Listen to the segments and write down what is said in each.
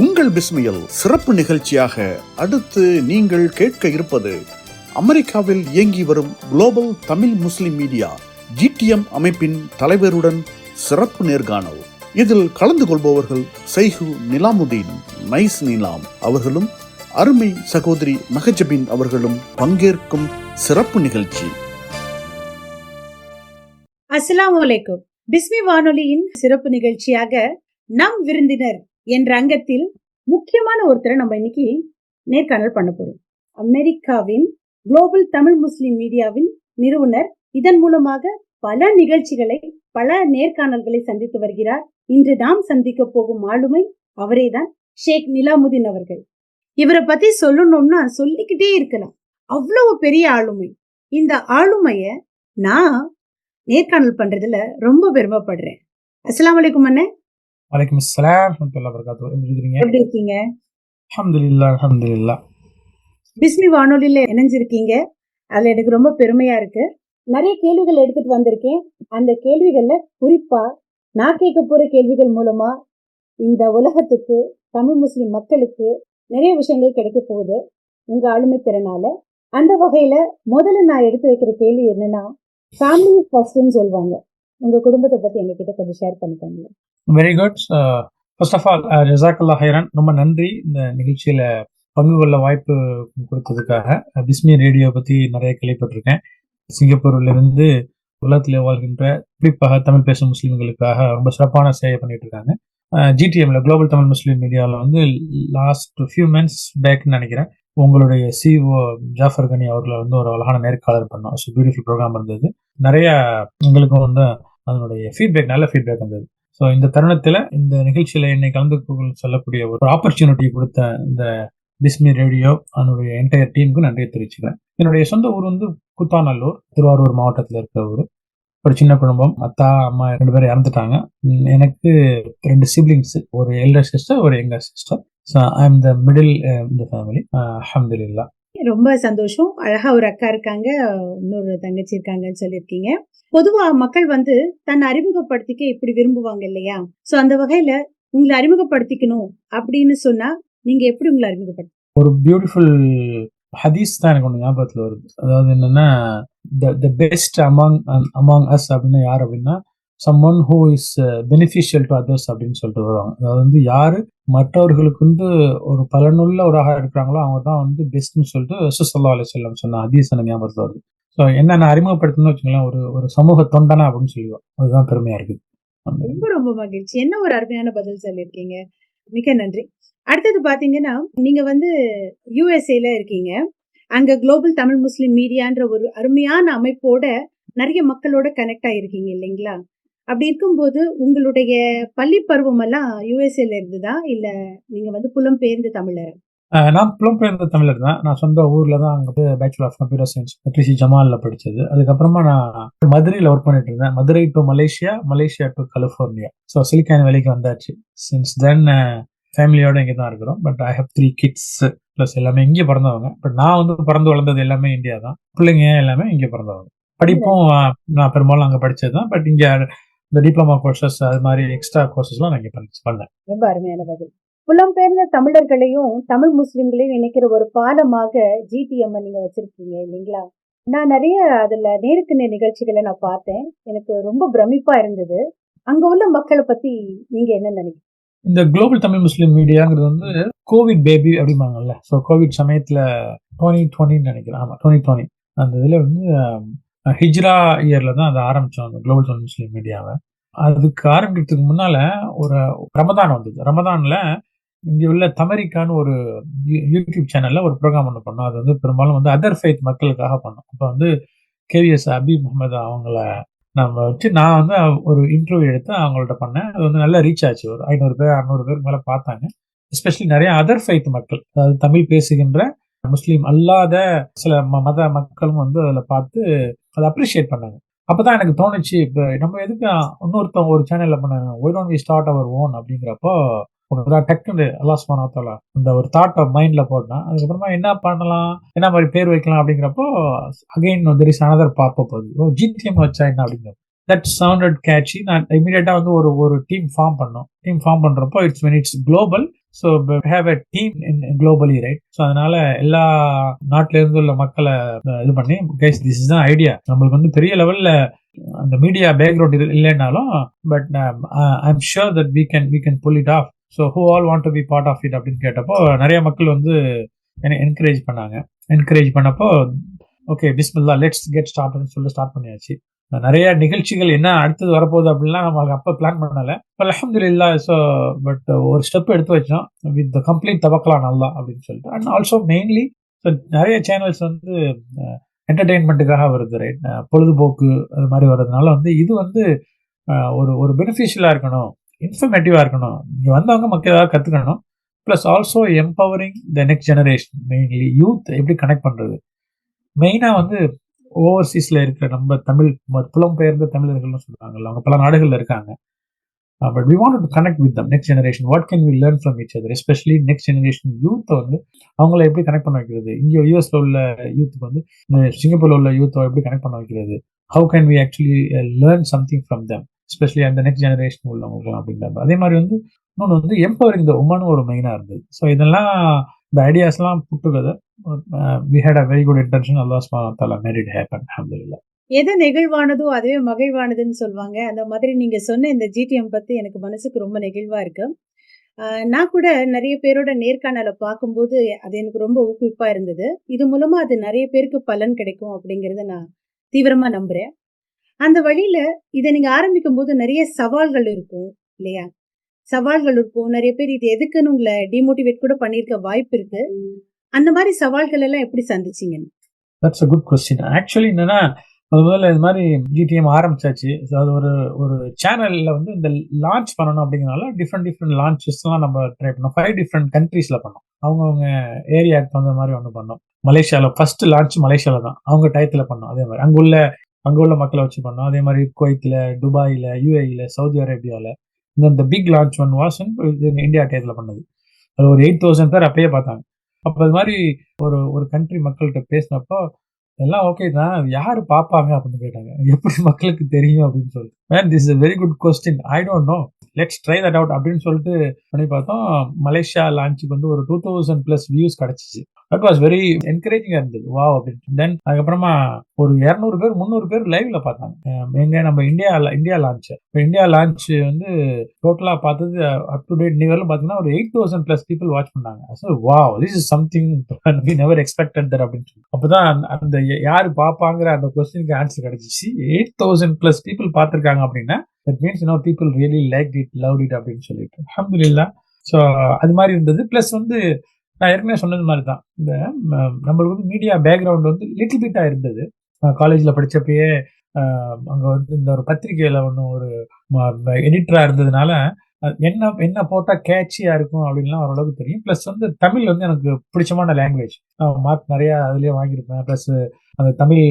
உங்கள் பிஸ்மியில் சிறப்பு நிகழ்ச்சியாக அடுத்து நீங்கள் கேட்க இருப்பது அமெரிக்காவில் இயங்கி வரும் குளோபல் தமிழ் முஸ்லிம் மீடியா GTM அமைப்பின் தலைவருடன் சிறப்பு நேர்காணல். இதில் கலந்து கொள்பவர்கள் சைஹு நிலாமுதீன் நைஸ் நிலாம் அவர்களும் அருமை சகோதரி மஹஜபின் அவர்களும் பங்கேற்கும் சிறப்பு நிகழ்ச்சி. அஸ்ஸலாமு அலைக்கும். பிஸ்மி வானொலியின் சிறப்பு நிகழ்ச்சியாக நம் விருந்தினர் என்ற அங்கத்தில் முக்கியமான ஒருத்தரை நம்ம இன்னைக்கு நேர்காணல் பண்ண போறோம். அமெரிக்காவின் குளோபல் தமிழ் முஸ்லிம் மீடியாவின் நிறுவனர். இதன் மூலமாக பல நிகழ்ச்சிகளை, பல நேர்காணல்களை சந்தித்து வருகிறார். இன்று நாம் சந்திக்க போகும் ஆளுமை அவரேதான், ஷேக் நிலாமுதீன் அவர்கள். இவரை பத்தி சொல்லணும்னா சொல்லிக்கிட்டே இருக்கலாம், அவ்வளவு பெரிய ஆளுமை. இந்த ஆளுமைய நான் நேர்காணல் பண்றதுல ரொம்ப பெருமைப்படுறேன். அஸ்ஸலாமு அலைக்கும் அண்ணே. வலைக்கும் அஸ்ஸலாம் வரஹ்மத்துல்லாஹி வபரகாத்துஹு. எப்படி இருக்கீங்க? அல்ஹம்துலில்லாஹ். பிஸ்மி வானொலியில இணைஞ்சிருக்கீங்க, அதுல எனக்கு ரொம்ப பெருமையா இருக்கு. நிறைய கேள்விகள் எடுத்துட்டு வந்திருக்கேன். அந்த கேள்விகள்ல குறிப்பா நான் கேட்க போற கேள்விகள் மூலமா இந்த உலகத்துக்கு, தமிழ் முஸ்லிம் மக்களுக்கு நிறைய விஷயங்கள் கிடைக்க போகுது உங்க ஆளுமை திறனால. அந்த வகையில முதல்ல நான் எடுத்து வைக்கிற கேள்வி என்னன்னா, ஃபேமிலி ஃபர்ஸ்ட்னு சொல்லுவாங்க. உங்க குடும்பத்தை பத்தி எங்ககிட்ட கொஞ்சம் ஷேர் பண்ணிக்கோங்க. Very good. First of all ஜஸாக்கல்லாஹ் ஹைரன். ரொம்ப நன்றி இந்த நிகழ்ச்சியில பங்கு கொள்ள வாய்ப்பு கொடுத்ததுக்காக. பிஸ்மி ரேடியோ பத்தி நிறைய கேள்விப்பட்டிருக்கேன். சிங்கப்பூர்ல இருந்து உலகத்திலே வாழ்கின்ற குறிப்பாக தமிழ் பேசும் முஸ்லீம்களுக்காக ரொம்ப சிறப்பான சேவை பண்ணிட்டு இருக்காங்க. GTMல குளோபல் தமிழ் முஸ்லீம் மீடியாவில் வந்து லாஸ்ட் ஃபியூ மந்த்ஸ் பேக்னு நினைக்கிறேன், உங்களுடைய CEO ஜாஃபர் கனி அவர்களை வந்து ஒரு அழகான நேர்காணல் பண்ணோம். ஸோ பியூட்டிஃபுல் ப்ரோக்ராம் இருந்தது. நிறைய எங்களுக்கும் வந்து அதனுடைய ஃபீட்பேக், நல்ல ஃபீட்பேக் இருந்தது. ஸோ இந்த தருணத்தில் இந்த நிகழ்ச்சியில் என்னை கலந்து சொல்லக்கூடிய ஒரு ஆப்பர்ச்சுனிட்டி கொடுத்த இந்த பிஸ்மி ரேடியோ அதனுடைய என்டையர் டீமுக்கு நன்றியை தெரிவிச்சுக்கிறேன். என்னுடைய சொந்த ஊர் வந்து குத்தாநல்லூர், திருவாரூர் மாவட்டத்தில் இருக்கிற ஊர். ஒரு சின்ன குடும்பம், அத்தா அம்மா 2 பேரும் இறந்துட்டாங்க. எனக்கு 2 சிப்ளிங்ஸ், ஒரு எல்டர் சிஸ்டர், ஒரு younger sister. So I am the middle இந்த ஃபேமிலி. அல்ஹம்துலில்லாஹ். ரொம்ப சந்தோஷம். அழகா ஒரு அக்கா இருக்காங்க, இன்னொரு தங்கச்சி இருக்காங்கன்னு சொல்லியிருக்கீங்க. பொதுவா மக்கள் வந்து தன்னை அறிமுகப்படுத்திக்க இப்படி விரும்புவாங்க இல்லையா? சோ அந்த வகையில உங்களை அறிமுகப்படுத்திக்கணும் அப்படின்னு சொன்னா நீங்க எப்படி உங்களை அறிமுகப்படுத்த? ஒரு பியூட்டிஃபுல் ஹதீஸ் தான் எனக்கு ஒன்று ஞாபகத்தில் வருது. அதாவது என்னன்னா, த பெஸ்ட் அமாங் அஸ் அப்படின்னா யார் அப்படின்னா, someone who is beneficial to others அப்படின்னு சொல்லிட்டு வருவாங்க. அதாவது வந்து யாரு மற்றவர்களுக்கு வந்து ஒரு பலனுள்ளவராக இருக்கிறாங்களோ அவங்க தான் வந்து பெஸ்ட்னு சொல்லிட்டு ரசூல் ஸல்லல்லாஹு அலைஹி வஸல்லம் சொன்ன ஹதீஸ் எனக்கு ஞாபகத்தில் வருது. ஸோ என்ன நான் அறிமுகப்படுத்தணும்னு வச்சுக்கலாம், ஒரு சமூக தொண்டனா அப்படின்னு சொல்லுவோம். அதுதான் பெருமையா இருக்குது. ரொம்ப ரொம்ப மகிழ்ச்சி. என்ன ஒரு அருமையான பதில் சொல்லியிருக்கீங்க, மிக நன்றி. அடுத்தது பாத்தீங்கன்னா, நீங்க வந்து USA இருக்கீங்க. அங்க குளோபல் தமிழ் முஸ்லிம் மீடியான்ற ஒரு அருமையான அமைப்போட நிறைய மக்களோட கனெக்ட் ஆயிருக்கீங்க இல்லைங்களா? அப்படி இருக்கும்போது உங்களுடைய பள்ளி பருவம் எல்லாம் USA இருந்துதா, இல்ல நீங்க வந்து புலம்பெயர்ந்த தமிழர்? நான் புலம்பெயர்ந்த தமிழர் தான். நான் சொந்த ஊர்ல தான் அங்கே bachelor of computer science Trichy ஜமால்ல படிச்சது. அதுக்கப்புறமா நான் மதுரையில் ஒர்க் பண்ணிட்டு இருந்தேன். Madurai to Malaysia, Malaysia to California. So silicon வேலைக்கு வந்தாச்சு. சின்ஸ் தென் ஃபேமிலியோட இங்கே தான் இருக்கிறோம். But I have 3 kids plus எல்லாமே இங்கே பிறந்தவங்க. பட் நான் வந்து பிறந்து வளர்ந்தது எல்லாமே இந்தியா தான். பிள்ளைங்க எல்லாமே இங்கே பிறந்தவங்க. படிப்பும் நான் பெரும்பாலும் அங்கே படிச்சது தான். பட் இங்கே இந்த டிப்ளமா கோர்சஸ், அது மாதிரி எக்ஸ்ட்ரா கோர்சஸ்லாம் நான் இங்கே பண்ணேன். ரொம்ப அருமையான பதில். புலம்பெயர்ந்த தமிழர்களையும் தமிழ் முஸ்லிம்களையும் இணைக்கிற ஒரு பாலமாக GTM நீங்க வச்சிருக்கீங்க இல்லைங்களா? நான் நிறைய அதுல நேருக்கு நேர் நிகழ்ச்சிகளை நான் பார்த்தேன். எனக்கு ரொம்ப பிரமிப்பா இருந்தது. அங்க உள்ள மக்களை பத்தி நீங்க என்ன நினைக்கிறீங்க? இந்த குளோபல் தமிழ் முஸ்லிம் மீடியாங்கிறது வந்து கோவிட் பேபி அப்படிம்பாங்கல்ல. ஸோ கோவிட் சமயத்தில் 2020 நினைக்கிறேன். ஆமாம், 2020 அந்த இதில் வந்து ஹிஜ்ரா இயரில் தான் அதை ஆரம்பித்தோம், அந்த குளோபல் தமிழ் முஸ்லிம் மீடியாவை. அதுக்கு ஆரம்பிக்கிறதுக்கு முன்னால் ஒரு ரமதான் வந்தது. ரமதானில் இங்கே உள்ள தமரிக்கான்னு ஒரு யூடியூப் சேனலில் ஒரு ப்ரோக்ராம் ஒன்று பண்ணோம். அது வந்து பெரும்பாலும் வந்து அதர் ஃபெய்த் மக்களுக்காக பண்ணோம். அப்போ வந்து KVS அபீப் முகமது அவங்கள நம்ம வச்சு நான் வந்து ஒரு இன்டர்வியூ எடுத்து அவங்கள்ட்ட பண்ணேன். அது வந்து நல்லா ரீச் ஆச்சு. ஒரு 500 பேர் 600 பேருக்கு மேலே பார்த்தாங்க. எஸ்பெஷலி நிறைய அதர் ஃபெய்த் மக்கள், அதாவது தமிழ் பேசுகின்ற முஸ்லீம் அல்லாத சில மத மக்களும் வந்து அதில் பார்த்து அதை அப்ரிஷியேட் பண்ணாங்க. அப்போதான் எனக்கு தோணுச்சு, இப்போ நம்ம எதுக்கு இன்னொருத்தவங்க ஒரு சேனலில் பண்ண, why don't we start our own அப்படிங்கிறப்போ டக்குன்னு அல்லாஹ் சுப்ஹானஹு வ தஆலா அந்த ஒரு தாட்டை மைண்டில் போட்டேன். அதுக்கப்புறமா என்ன பண்ணலாம், என்ன மாதிரி பேர் வைக்கலாம் அப்படிங்கிறப்போ again there is another pop-up. GTM வச்சா என்ன அப்படிங்கிறப்போ தட் சவுண்டட் கேட்சி. நான் இமீடியட்டாக வந்து ஒரு டீம் ஃபார்ம் பண்ணோம். டீம் ஃபார்ம் பண்ணுறப்போ it's global so have a team in globally, right? So அதனால எல்லா நாட்டில இருந்து உள்ள மக்களை இது பண்ணி, கைஸ் திஸ் இஸ் தான் ஐடியா. நம்மளுக்கு வந்து பெரிய லெவல்ல அந்த மீடியா பேக்ரவுண்ட் இல்லைனாலும், but I am sure that we can pull it off. So who all want to be part of it அப்படின்னு கேட்டப்போ நிறைய மக்கள் வந்து என்கரேஜ் பண்ணாங்க. என்கரேஜ் பண்ணப்போ ஓகே பிஸ்மில்லா லெட்ஸ் கெட் ஸ்டார்ட்னு சொல்லி ஸ்டார்ட் பண்ணியாச்சு. நிறைய நிகழ்ச்சிகள் என்ன அடுத்தது வரப்போகுது அப்படின்லாம் நம்ம அப்போ பிளான் பண்ணல. அல்ஹம்துலில்லாஹ். ஸோ பட் ஒரு ஸ்டெப் எடுத்து வச்சோம் வித் கம்ப்ளீட் தவக்கலான் அல்லாஹ் அப்படின்னு சொல்லிட்டு. அண்ட் ஆல்சோ மெயின்லி நிறைய சேனல்ஸ் வந்து என்டர்டெயின்மெண்ட்டுக்காக வருது, ரைட்? பொழுதுபோக்கு அது மாதிரி வர்றதுனால வந்து இது வந்து ஒரு ஒரு பெனிஃபிஷியலாக இருக்கணும், இன்ஃபர்மேட்டிவாக இருக்கணும், இங்கே வந்தவங்க மக்கள் ஏதாவது கற்றுக்கணும். Plus also empowering the next generation, mainly youth எப்படி கனெக்ட் பண்ணுறது. மெயினாக வந்து ஓவர்சீஸில் இருக்கிற நம்ம தமிழ் புலம்பெயர்ந்த தமிழர்கள்னு சொல்கிறாங்கல்ல, அவங்க பல நாடுகளில் இருக்காங்க. But we want to connect with them next generation. What can we learn from each other, especially next generation யூத்தை வந்து அவங்கள எப்படி கனெக்ட் பண்ண வைக்கிறது. இங்கே யூஎஸ்ல உள்ள யூத்துக்கு வந்து சிங்கப்பூர்ல உள்ள யூத்தை எப்படி கனெக்ட் பண்ண வைக்கிறது. How can we actually learn something from them, especially அந்த நெக்ஸ்ட் ஜெனரேஷன் உள்ளவங்க அப்படிங்கிறாங்க. அதே மாதிரி வந்து இன்னொன்று வந்து எம்பவரிங் த உமன் ஒரு மெயினாக இருந்தது. ஸோ இதெல்லாம் இந்த ஐடியாஸ்லாம் put together. We had a very good intention. அல்லாஹ் சுப்ஹானஹு வ தஆலா மேட் இட் ஹேப்பன். அல்ஹம்துலில்லாஹ். எது நெகிழ்வானதோ அதுவே மகிழ்வானதுன்னு சொல்லுவாங்க. அந்த மாதிரி நீங்க சொன்ன இந்த ஜிடிஎம் பத்தி எனக்கு மனசுக்கு ரொம்ப நெகிழ்வா இருக்கு. நான் கூட நிறைய பேரோட நேர்காணலை பார்க்கும்போது அது எனக்கு ரொம்ப ஊக்குவிப்பா இருந்தது. இது மூலமா அது நிறைய பேருக்கு பலன் கிடைக்கும் அப்படிங்கறத நான் தீவிரமா நம்புறேன். அந்த வழியில இதை நீங்க ஆரம்பிக்கும் போது நிறைய சவால்கள் இருக்கும் இல்லையா? சவால்கள் இருக்கும். நிறைய பேர் இது எதுக்குன்னு உங்களை டிமோட்டிவேட் கூட பண்ணிருக்க வாய்ப்பு இருக்கு. அந்த மாதிரி சவால்கள் எல்லாம் எப்படி சந்திச்சீங்க? That's a good question. Actually என்னன்னா, முதல்ல இது மாதிரி ஜிடிஎம் ஆரம்பிச்சாச்சு. ஸோ அது ஒரு ஒரு சேனலில் வந்து இந்த லான்ச் பண்ணணும் அப்படிங்கிறனால டிஃப்ரெண்ட் லான்ச்சஸ்லாம் நம்ம ட்ரை பண்ணோம். 5 டிஃப்ரெண்ட் கண்ட்ரீஸில் பண்ணோம். அவங்கவுங்க ஏரியாவுக்கு தகுந்த மாதிரி ஒன்று பண்ணோம். மலேசியாவில் ஃபர்ஸ்ட் லான்ச் மலேசியாவில் தான், அவங்க டயத்தில் பண்ணோம். அதே மாதிரி அங்கே உள்ள மக்களை வச்சு பண்ணோம். அதே மாதிரி குவைத்தில், துபாயில், யூஏஇயில், சவுதி அரேபியாவில். இந்த big launch one was India டயத்தில் பண்ணது. அது ஒரு 8,000 பேர் அப்பயே பார்த்தாங்க. அப்போ அது மாதிரி ஒரு கண்ட்ரி மக்கள்கிட்ட பேசினப்போ எல்லாம் ஓகே தான், அது யாரு பார்ப்பாங்க அப்படின்னு கேட்டாங்க. எப்படி மக்களுக்கு தெரியும் அப்படின்னு சொல்லிட்டு. Man this is a very good question, I don't know, let's try that out அப்படின்னு சொல்லிட்டு பண்ணி பார்த்தோம். மலேசியா லான்ச்சுக்கு வந்து ஒரு 2,000+ வியூஸ் கிடைச்சிச்சு. தட் வாஸ் வெரி என்கரேஜிங்காக இருந்தது. வா அப்படின்னு. தென் அதுக்கப்புறமா ஒரு 200 பேர் 300 பேர் லைவ்ல பார்த்தாங்க. எங்க நம்ம இந்தியா லான்ச் வந்து டோட்டலா பார்த்தது அப் டு டேட் இன்னைக்கு வரலும் பார்த்தீங்கன்னா ஒரு 8,000+ பீப்புள் வாட்ச் பண்ணாங்க. So wow, this is something we never expected that அப்படின்னு சொல்லி. அப்பதான் அந்த யாரு பார்ப்பாங்கிற அந்த கொஸ்டினுக்கு ஆன்சர் கிடைச்சிச்சு. 8,000+ பீப்புள் பார்த்துருக்காங்க அப்படின்னா that means people really like it, love it அப்படின்னு சொல்லிட்டு. அல்ஹம்துலில்லாஹ். ஸோ அது மாதிரி இருந்தது. பிளஸ் வந்து நான் ஏற்கனவே சொன்னது மாதிரி தான், இந்த நம்மளுக்கு வந்து மீடியா பேக்ரவுண்ட் வந்து லிட்டில் பிட்டா இருந்தது. காலேஜில் படித்தப்பயே அங்கே வந்து இந்த ஒரு பத்திரிகையில் ஒன்று ஒரு எடிட்டராக இருந்ததுனால என்ன போட்டால் கேட்சியாக இருக்கும் அப்படின்லாம் ஓரளவுக்கு தெரியும். ப்ளஸ் வந்து தமிழ் வந்து எனக்கு பிடிச்சமான லாங்குவேஜ். மார்க் நிறையா அதுலேயே வாங்கியிருப்பேன். ப்ளஸ் அந்த தமிழ்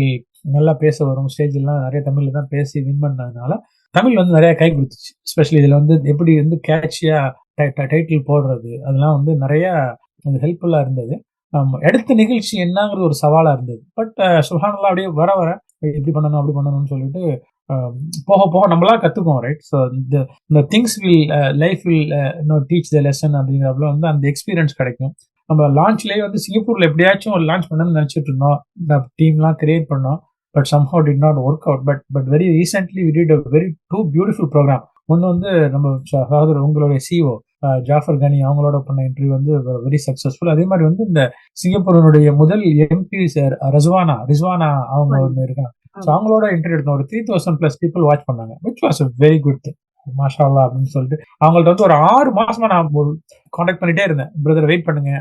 நல்லா பேச வரும். ஸ்டேஜெல்லாம் நிறைய தமிழில் தான் பேசி வின் பண்ணதுனால தமிழ் வந்து நிறையா கை கொடுத்துச்சு. எஸ்பெஷலி இதில் வந்து எப்படி வந்து கேட்சியாக டைட்டில் போடுறது அதெல்லாம் வந்து நிறையா அது ஹெல்ப்ஃபுல்லாக இருந்தது. அடுத்த நிகழ்ச்சி என்னங்கிறது ஒரு சவாலாக இருந்தது. பட் சுப்ஹானல்லாஹ் அப்படியே வர எப்படி பண்ணணும் அப்படி பண்ணணும்னு சொல்லிட்டு போக நம்மளா கற்றுக்குவோம், ரைட்? ஸோ இந்த things life will teach the lesson அப்படிங்கிறப்பல வந்து அந்த எக்ஸ்பீரியன்ஸ் கிடைக்கும். நம்ம லான்ச்லேயே வந்து சிங்கப்பூரில் எப்படியாச்சும் ஒரு லான்ச் பண்ணணும்னு நினச்சிட்டு இருந்தோம். இந்த டீம்லாம் கிரியேட் பண்ணோம். But somehow did not work out. But very recently we did a two beautiful program. ஒன்று வந்து நம்ம சகோதரர் உங்களுடைய சிஓ ஜாஃபர் கனி அவங்களோட பண்ண இன்டர்வியூ வந்து வெரி சக்ஸஸ்ஃபுல். அதே மாதிரி வந்து இந்த சிங்கப்பூரினுடைய முதல் எம்பி ரிஸ்வானா அவங்க ஒன்று இருக்காங்க. ஸோ அவங்களோட இன்டர்வியூ எடுத்தோம். ஒரு 3,000+ பீப்புள் வாட்ச் பண்ணாங்க, which was a very good thing. மாஷா அல்லாஹ் அப்படின்னு சொல்லிட்டு அவங்கள்ட்ட வந்து ஒரு 6 மாசமா நான் கான்டாக்ட் பண்ணிட்டே இருந்தேன். பிரதர் வெயிட் பண்ணுங்க,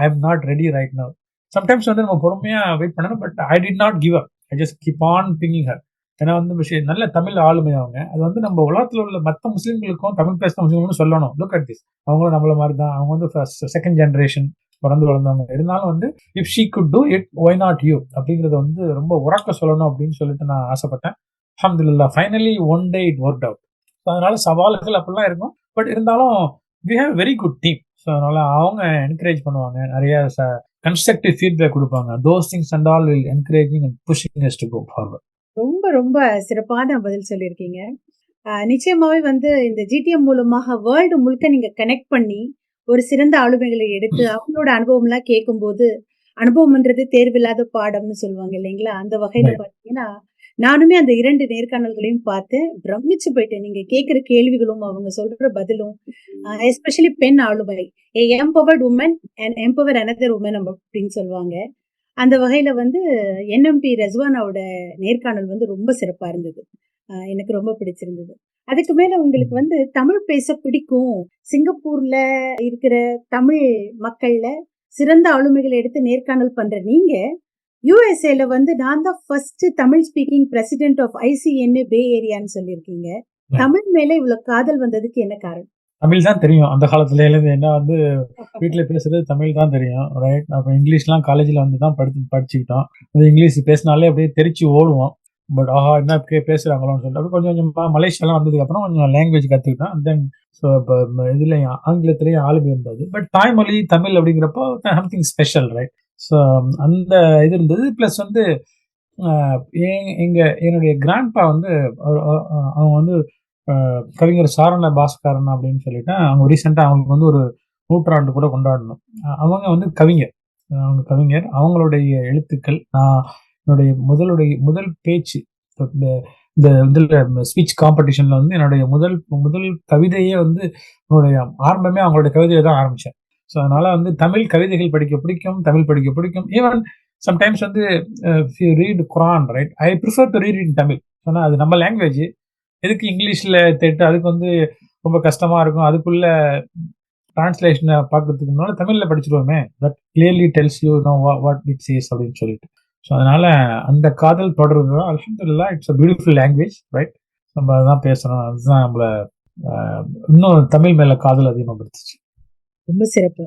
I am not ready right now. Sometimes வந்து நம்ம பொறுமையா வெயிட் பண்ணணும். But I did not give up. I just keep on pinging her. ஏன்னா வந்து விஷயம் நல்ல தமிழ் ஆளுமை அவங்க. அது வந்து நம்ம உலகத்தில் உள்ள மற்ற முஸ்லீம்களுக்கும் தமிழ் பேசுகிற முஸ்லீம்களும் சொல்லணும். லுக் அட் திஸ், அவங்களும் நம்மள மாதிரி தான். அவங்க வந்து செகண்ட் ஜென்ரேஷன் பிறந்து வளர்ந்தவங்க. இருந்தாலும் வந்து if she could do it, why not you அப்படிங்கிறத வந்து ரொம்ப உறக்க சொல்லணும் அப்படின்னு சொல்லிட்டு நான் ஆசைப்பட்டேன். அல்ஹம்துலில்லாஹ், finally one day it work out. So அதனால சவால்கள் அப்படிலாம் இருக்கும். பட் இருந்தாலும் we have very good team. So அதனால அவங்க என்கரேஜ் பண்ணுவாங்க, நிறைய கன்ஸ்ட்ரக்டிவ் ஃபீட்பேக் கொடுப்பாங்க. Those things and all will encouraging and pushing us to go forward. ரொம்ப ரொம்ப சிறப்பான பதில் சொல்லியிருக்கீங்க. நிச்சயமாவே வந்து இந்த ஜிடிஎம் மூலமாக வேர்ல்டு முழுக்க நீங்க கனெக்ட் பண்ணி ஒரு சிறந்த ஆளுமைகளை எடுத்து அவங்களோட அனுபவம்லாம் கேட்கும்போது, அனுபவம்ன்றது தேர்வில்லாத பாடம்னு சொல்லுவாங்க இல்லைங்களா? அந்த வகையில Right. பார்த்தீங்கன்னா, நானுமே அந்த 2 நேர்காணல்களையும் பார்த்தேன். பிரமிச்சு போயிட்டேன். நீங்க கேட்கிற கேள்விகளும், அவங்க சொல்ற பதிலும், எஸ்பெஷலி பெண் ஆளுமை. "A empowered woman and empower another woman" அப்படின்னு சொல்லுவாங்க. அந்த வகையில வந்து என்எம்பி ரஸ்வானாவோட நேர்காணல் வந்து ரொம்ப சிறப்பா இருந்தது. எனக்கு ரொம்ப பிடிச்சிருந்தது. அதுக்கு மேல உங்களுக்கு வந்து தமிழ் பேச பிடிக்கும். சிங்கப்பூர்ல இருக்கிற தமிழ் மக்கள்ல சிறந்த ஆளுமைகளை எடுத்து நேர்காணல் பண்ற நீங்க, யுஎஸ்ஏல வந்து நான் தான் first Tamil speaking president of ICNA bay ஏரியான்னு சொல்லியிருக்கீங்க. Yeah. தமிழ் மேல இவ்வளவு காதல் வந்ததுக்கு என்ன காரணம்? தமிழ் தான் தெரியும். அந்த காலத்துல இருந்து என்ன வந்து வீட்ல பேசுறது தமிழ் தான் தெரியும். ரைட். அப்புறம் இங்கிலீஷ்லாம் காலேஜ்ல வந்து தான் படிச்சுக்கிட்டோம். அது இங்கிலீஷ் பேசினாலே அப்படியே தெரிச்சு ஓடுவோம். பட் ஆஹா என்ன பேசுறாங்களோன்னு சொல்லிட்டு அப்படியே கொஞ்சம் கொஞ்சமா மலேசியாலாம் வந்ததுக்கப்புறம் கொஞ்சம் லாங்குவேஜ் கற்றுக்கிட்டேன். தென் ஸோ இப்போ இதுலேயும் ஆங்கிலத்திலேயும் ஆளுமை இருந்தது. பட் தாய்மொழி தமிழ் அப்படிங்கிறப்போ சம்திங் ஸ்பெஷல், ரைட்? ஸோ அந்த இது இருந்தது. ப்ளஸ் வந்து என்னுடைய கிராண்ட்பா வந்து அவங்க வந்து கவிஞர் சாரண பாஸ்கரன் அப்படின்னு சொல்லிட்டு அவங்க ரீசெண்டாக அவங்களுக்கு வந்து ஒரு நூற்றாண்டு கூட கொண்டாடணும். அவங்க வந்து கவிஞர் அவங்களுடைய எழுத்துக்கள் நான் என்னுடைய முதல் பேச்சு இந்த இதில் ஸ்பீச் காம்படிஷன்ல வந்து என்னுடைய முதல் கவிதையே வந்து என்னுடைய ஆரம்பமே அவங்களுடைய கவிதையை தான் ஆரம்பித்தேன். ஸோ அதனால வந்து தமிழ் கவிதைகள் படிக்க பிடிக்கும், தமிழ் படிக்க பிடிக்கும். ஈவன் சம்டைம்ஸ் வந்து read Quran, right, I prefer to read in Tamil. சொன்னால் அது நம்ம லாங்குவேஜ், எதுக்கு இங்கிலீஷில் தேட்டு அதுக்கு வந்து ரொம்ப கஷ்டமாக இருக்கும். அதுக்குள்ள டிரான்ஸ்லேஷனை பார்க்கறதுக்கு முன்னாடி தமிழில் படிச்சுருவோமே, that clearly tells you know what it says அப்படின்னு சொல்லிட்டு. ஸோ அதனால அந்த காதல் தொடர்றது தான். அல்ஹம்துலில்லாஹ், it's a beautiful language, right? நம்ம அதான் பேசுகிறோம். அதுதான் நம்மளை இன்னும் தமிழ் மேலே காதல் அதிகமாகப்படுத்துச்சு. ரொம்ப சிறப்பு.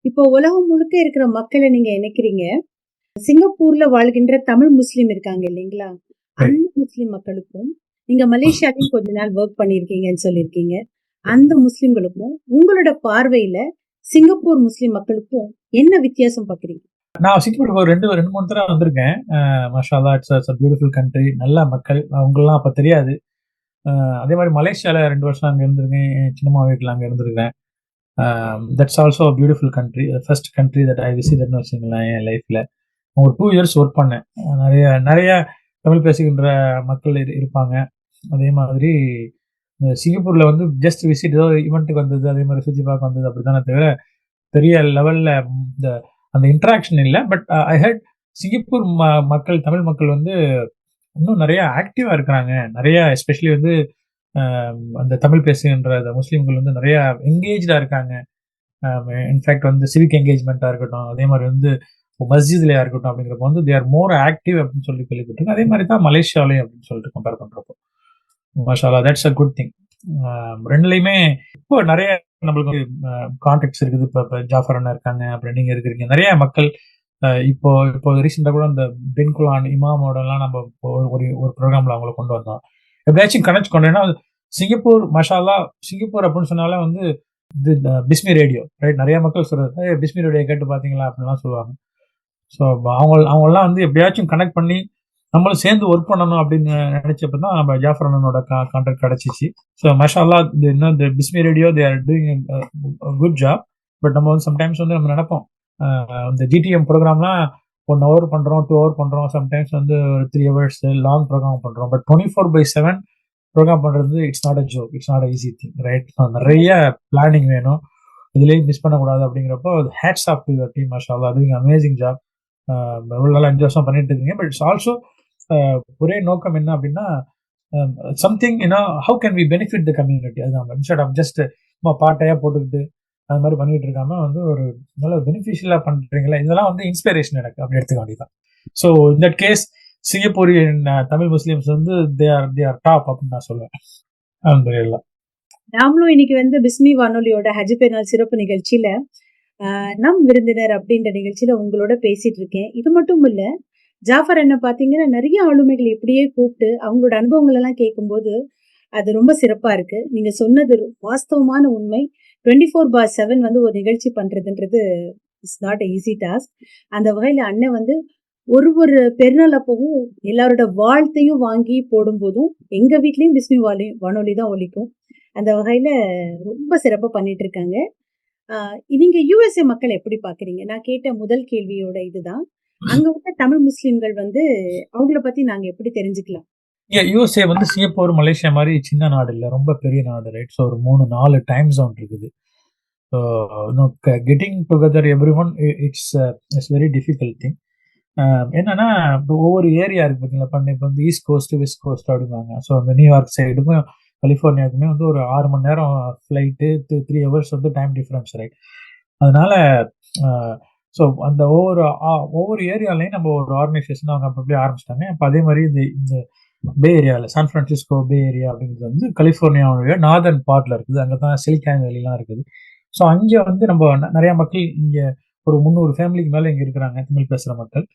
இப்போ உலகம் முழுக்க இருக்கிற மக்களை நீங்க இணைக்கிறீங்க. சிங்கப்பூர்ல வாழ்கின்ற தமிழ் முஸ்லீம் இருக்காங்க இல்லைங்களா? அந்த முஸ்லீம் மக்களுக்கும் நீங்க மலேசியாலையும் கொஞ்ச நாள் ஒர்க் பண்ணிருக்கீங்கன்னு சொல்லியிருக்கீங்க. அந்த முஸ்லிம்களுக்கும் உங்களோட பார்வையில சிங்கப்பூர் முஸ்லீம் மக்களுக்கும் என்ன வித்தியாசம் பாக்குறீங்க? நான் சிங்கப்பூருக்கு ஒரு 2-3 தடவை வந்திருக்கேன். மாஷா அல்லாஹ், இட்ஸ் அ பியூட்டிஃபுல் கண்ட்ரி. நல்ல மக்கள். அவங்களாம் அப்போ தெரியாது. அதே மாதிரி மலேசியாவில் 2 வருஷம் அங்கே இருந்திருக்கேன். என் சின்னம்மா வீட்டில் அங்கே இருந்திருக்கேன். That's also a beautiful country. First country that I விசிட்னு வச்சுங்களேன் என் லைஃப்பில். ஒரு 2 இயர்ஸ் ஒர்க் பண்ணேன். நிறைய தமிழ் பேசுகின்ற மக்கள் இருப்பாங்க. அதே மாதிரி சிங்கப்பூரில் வந்து ஜஸ்ட் விசிட், ஏதோ ஈவெண்ட்டுக்கு வந்தது, அதே மாதிரி சுற்றி பார்க்க வந்தது, அப்படி தானே தவிர பெரிய லெவலில் இந்த அந்த இன்ட்ராக்ஷன் இல்லை. பட் ஐ ஹெட் சிங்கப்பூர் மக்கள், தமிழ் மக்கள் வந்து இன்னும் நிறைய ஆக்டிவாக இருக்கிறாங்க. நிறைய எஸ்பெஷலி வந்து அந்த தமிழ் பேசுகின்ற முஸ்லீம்கள் வந்து நிறைய என்கேஜாக இருக்காங்க. இன்ஃபேக்ட் வந்து சிவிக் என்கேஜ்மெண்ட்டாக இருக்கட்டும், அதே மாதிரி வந்து மஸ்ஜித்லையாக இருக்கட்டும், அப்படிங்கிறப்ப வந்து தே ஆர் மோர் ஆக்டிவ் அப்படின்னு சொல்லி கேள்விப்பட்டிருக்கேன். அதே மாதிரி தான் மலேசியாலையும் அப்படின்னு சொல்லிட்டு கம்பேர் பண்ணுறப்போ மாஷா அல்லாஹ், தட்ஸ் அ குட் திங். ரெண்டுலையுமே இப்போ நிறைய நம்மளுக்கு கான்டாக்ட்ஸ் இருக்குது. இப்போ ஜாஃபர் அண்ணா இருக்காங்க, அப்புறம் நீங்கள் இருக்கிறீங்க, நிறைய மக்கள். இப்போ ரீசெண்டாக கூட இந்த பென்குலான் இமாமோடலாம் நம்ம ஒரு ப்ரோக்ராமில் அவங்கள கொண்டு வந்தோம். எப்படியாச்சும் கனெக்ட் கொண்டேன்னா சிங்கப்பூர் மாஷா அல்லாஹ், சிங்கப்பூர் அப்படின்னு சொன்னாலே வந்து இது பிஸ்மி ரேடியோ, ரைட்? நிறைய மக்கள் சொல்கிறது பிஸ்மி ரேடியோ கேட்டு பார்த்தீங்களா அப்படின்லாம் சொல்லுவாங்க. ஸோ அவங்களாம் வந்து எப்படியாச்சும் கனெக்ட் பண்ணி நம்மளும் சேர்ந்து ஒர்க் பண்ணணும் அப்படின்னு நினைச்சப்ப தான் நம்ம ஜாஃபர் அண்ணனோட கான்டாக்ட் கிடைச்சிச்சு. ஸோ மாஷா அல்லாஹ், இந்த Bismi radio they are doing good job. But நம்ம வந்து சம்டைம்ஸ் வந்து நம்ம நினைப்போம் இந்த ஜிடிஎம் ப்ரோக்ராம்லாம் 1 hour பண்ணுறோம், 2 hour பண்ணுறோம், சம்டைம்ஸ் வந்து ஒரு 3 hours லாங் ப்ரோக்ராம் பண்ணுறோம். பட் 24/7 ப்ரோக்ராம் பண்ணுறது it's not a joke, it's not a easy thing, right? நிறைய பிளானிங் வேணும், இதுலேயும் மிஸ் பண்ணக்கூடாது. அப்படிங்கிறப்போ hats off to your team, மாஷா அல்லாஹ், டூயிங் அமேசிங் ஜாப். எவ்வளோ நாள் 5 வருஷம் பண்ணிட்டு இருக்கீங்க. பட் இட்ஸ் ஆல்சோ ஒரே நோக்கம் என்ன அப்படின்னா something how can we benefit the community. அதுதான் இன்ஸ்டெட் ஆஃப் ஜஸ்ட் பாட்டையாக போட்டுக்கிட்டு அது மாதிரி பண்ணிட்டு இருக்காம வந்து ஒரு நல்ல பெனிஃபிஷியலாக பண்ணுறீங்களா, இதெல்லாம் வந்து இன்ஸ்பிரேஷன் எனக்கு அப்படி எடுத்துக்க வேண்டியதான். So in that case Singaporean Tamil Muslims வந்து தே ஆர் டாப் அப்படின்னு நான் சொல்லுவேன். அல்ஹம்துலில்லாஹ். நாமளும் இன்னைக்கு வந்து பிஸ்மி வானொலியோட ஹஜ் பெருநாள் சிறப்பு நிகழ்ச்சியில நம் விருந்தினர் அப்படின்ற நிகழ்ச்சியில உங்களோட பேசிட்டு இருக்கேன். இது மட்டும் இல்ல, ஜாஃபர் என்ன பாத்தீங்கன்னா நிறைய ஆளுமைகள் இப்படியே கூப்பிட்டு அவங்களோட அனுபவங்கள் எல்லாம் கேட்கும்போது அது ரொம்ப சிறப்பா இருக்கு. நீங்க சொன்னது வாஸ்தவமான உண்மை. 24/7 வந்து ஒரு நிகழ்ச்சி பண்றதுன்றது it's not a easy task. அந்த வகையில அண்ணன் வந்து ஒரு பெருநாள் அப்பவும் எல்லாரோட வாழ்த்தையும் வாங்கி போடும்போதும் எங்க வீட்லயும் பிஸ்மி வானொலி தான் ஒலிக்கும். அந்த வகையில ரொம்ப சிறப்பா பண்ணிட்டு இருக்காங்க. நீங்க யுஎஸ்ஏ மக்கள் எப்படி பாக்குறீங்க? நான் கேட்ட முதல் கேள்வியோட இதுதான். அங்க உள்ள தமிழ் முஸ்லிம்கள் வந்து அவங்கள பத்தி நாங்க எப்படி தெரிஞ்சுக்கலாம்? யூஎஸ்ஏ வந்து சிங்கப்பூர், மலேசியா மாதிரி சின்ன நாடு இல்ல. ரொம்ப பெரிய நாடு, ரைட்? ஸோ ஒரு 3, 4 டைம் ஜோன் இருக்குது. So getting together everyone it's very difficult thing. என்னன்னா இப்போ ஒவ்வொரு ஏரியா இருக்கு பார்த்தீங்களா? இப்போ வந்து ஈஸ்ட் கோஸ்ட், வெஸ்ட் கோஸ்ட் அப்படிம்பாங்க. ஸோ அந்த நியூயார்க் சைடுக்கும் கலிஃபோர்னியாவுக்குமே வந்து ஒரு 6 மணி நேரம் ஃப்ளைட்டு, 3 ஹவர்ஸ் வந்து டைம் டிஃப்ரென்ஸ், ரைட்? அதனால ஸோ அந்த ஒவ்வொரு ஏரியாலையும் நம்ம ஒரு ஆர்கனைசேஷன் அவங்க அப்படி ஆரம்பிச்சிட்டாங்க. இப்போ அதே மாதிரி இந்த பே ஏரியாவில் சான் பிரான்சிஸ்கோ பே ஏரியா அப்படிங்கிறது வந்து கலிஃபோர்னியாவுடைய நார்தர்ன் பார்ட்ல இருக்குது. அங்கே தான் சிலிக்கான் வேலிலாம் இருக்குது. ஸோ அங்கே வந்து நம்ம நிறைய மக்கள் இங்கே ஒரு 300 ஃபேமிலிக்கு மேலே இங்கே இருக்கிறாங்க, தமிழ் பேசுகிற மக்கள்.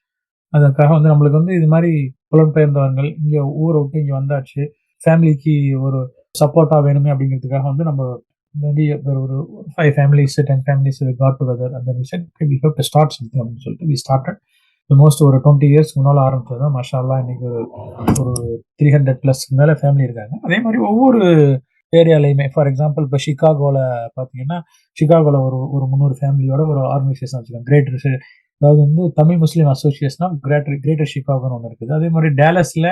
அதுக்காக வந்து நம்மளுக்கு வந்து இது மாதிரி புலம்பெயர்ந்தவர்கள் இங்கே ஊரை விட்டு இங்கே வந்தாச்சு, ஃபேமிலிக்கு ஒரு சப்போர்ட்டாக வேணுமே அப்படிங்கிறதுக்காக வந்து நம்ம மேபி ஒரு 5 ஃபேமிலிஸ் 10 ஃபேமிலிஸ் காட் டுகெதர் அந்த விஷயம் we have to start something அப்படின்னு சொல்லிட்டு வி ஸ்டார்டட் ஆல்மோஸ்ட் ஒரு 20 இயர்ஸ் முன்னால் ஆரம்பிச்சது தான். மாஷா அல்லாஹ் இன்னைக்கு ஒரு 300+ மேலே ஃபேமிலி இருக்காங்க. அதே மாதிரி ஒவ்வொரு ஏரியாலையுமே ஃபார் எக்ஸாம்பிள் இப்போ சிகாகோவில் பார்த்தீங்கன்னா சிகாகோவில் ஒரு 300 ஃபேமிலியோட ஒரு ஆர்கனைசேஷன் வச்சுருக்காங்க. கிரேட்டர், அதாவது வந்து தமிழ் முஸ்லீம் அசோசியேஷன் ஆஃப் கிரேட்டர் ஷிகாகோன்னு ஒன்று இருக்குது. அதே மாதிரி டேலஸில்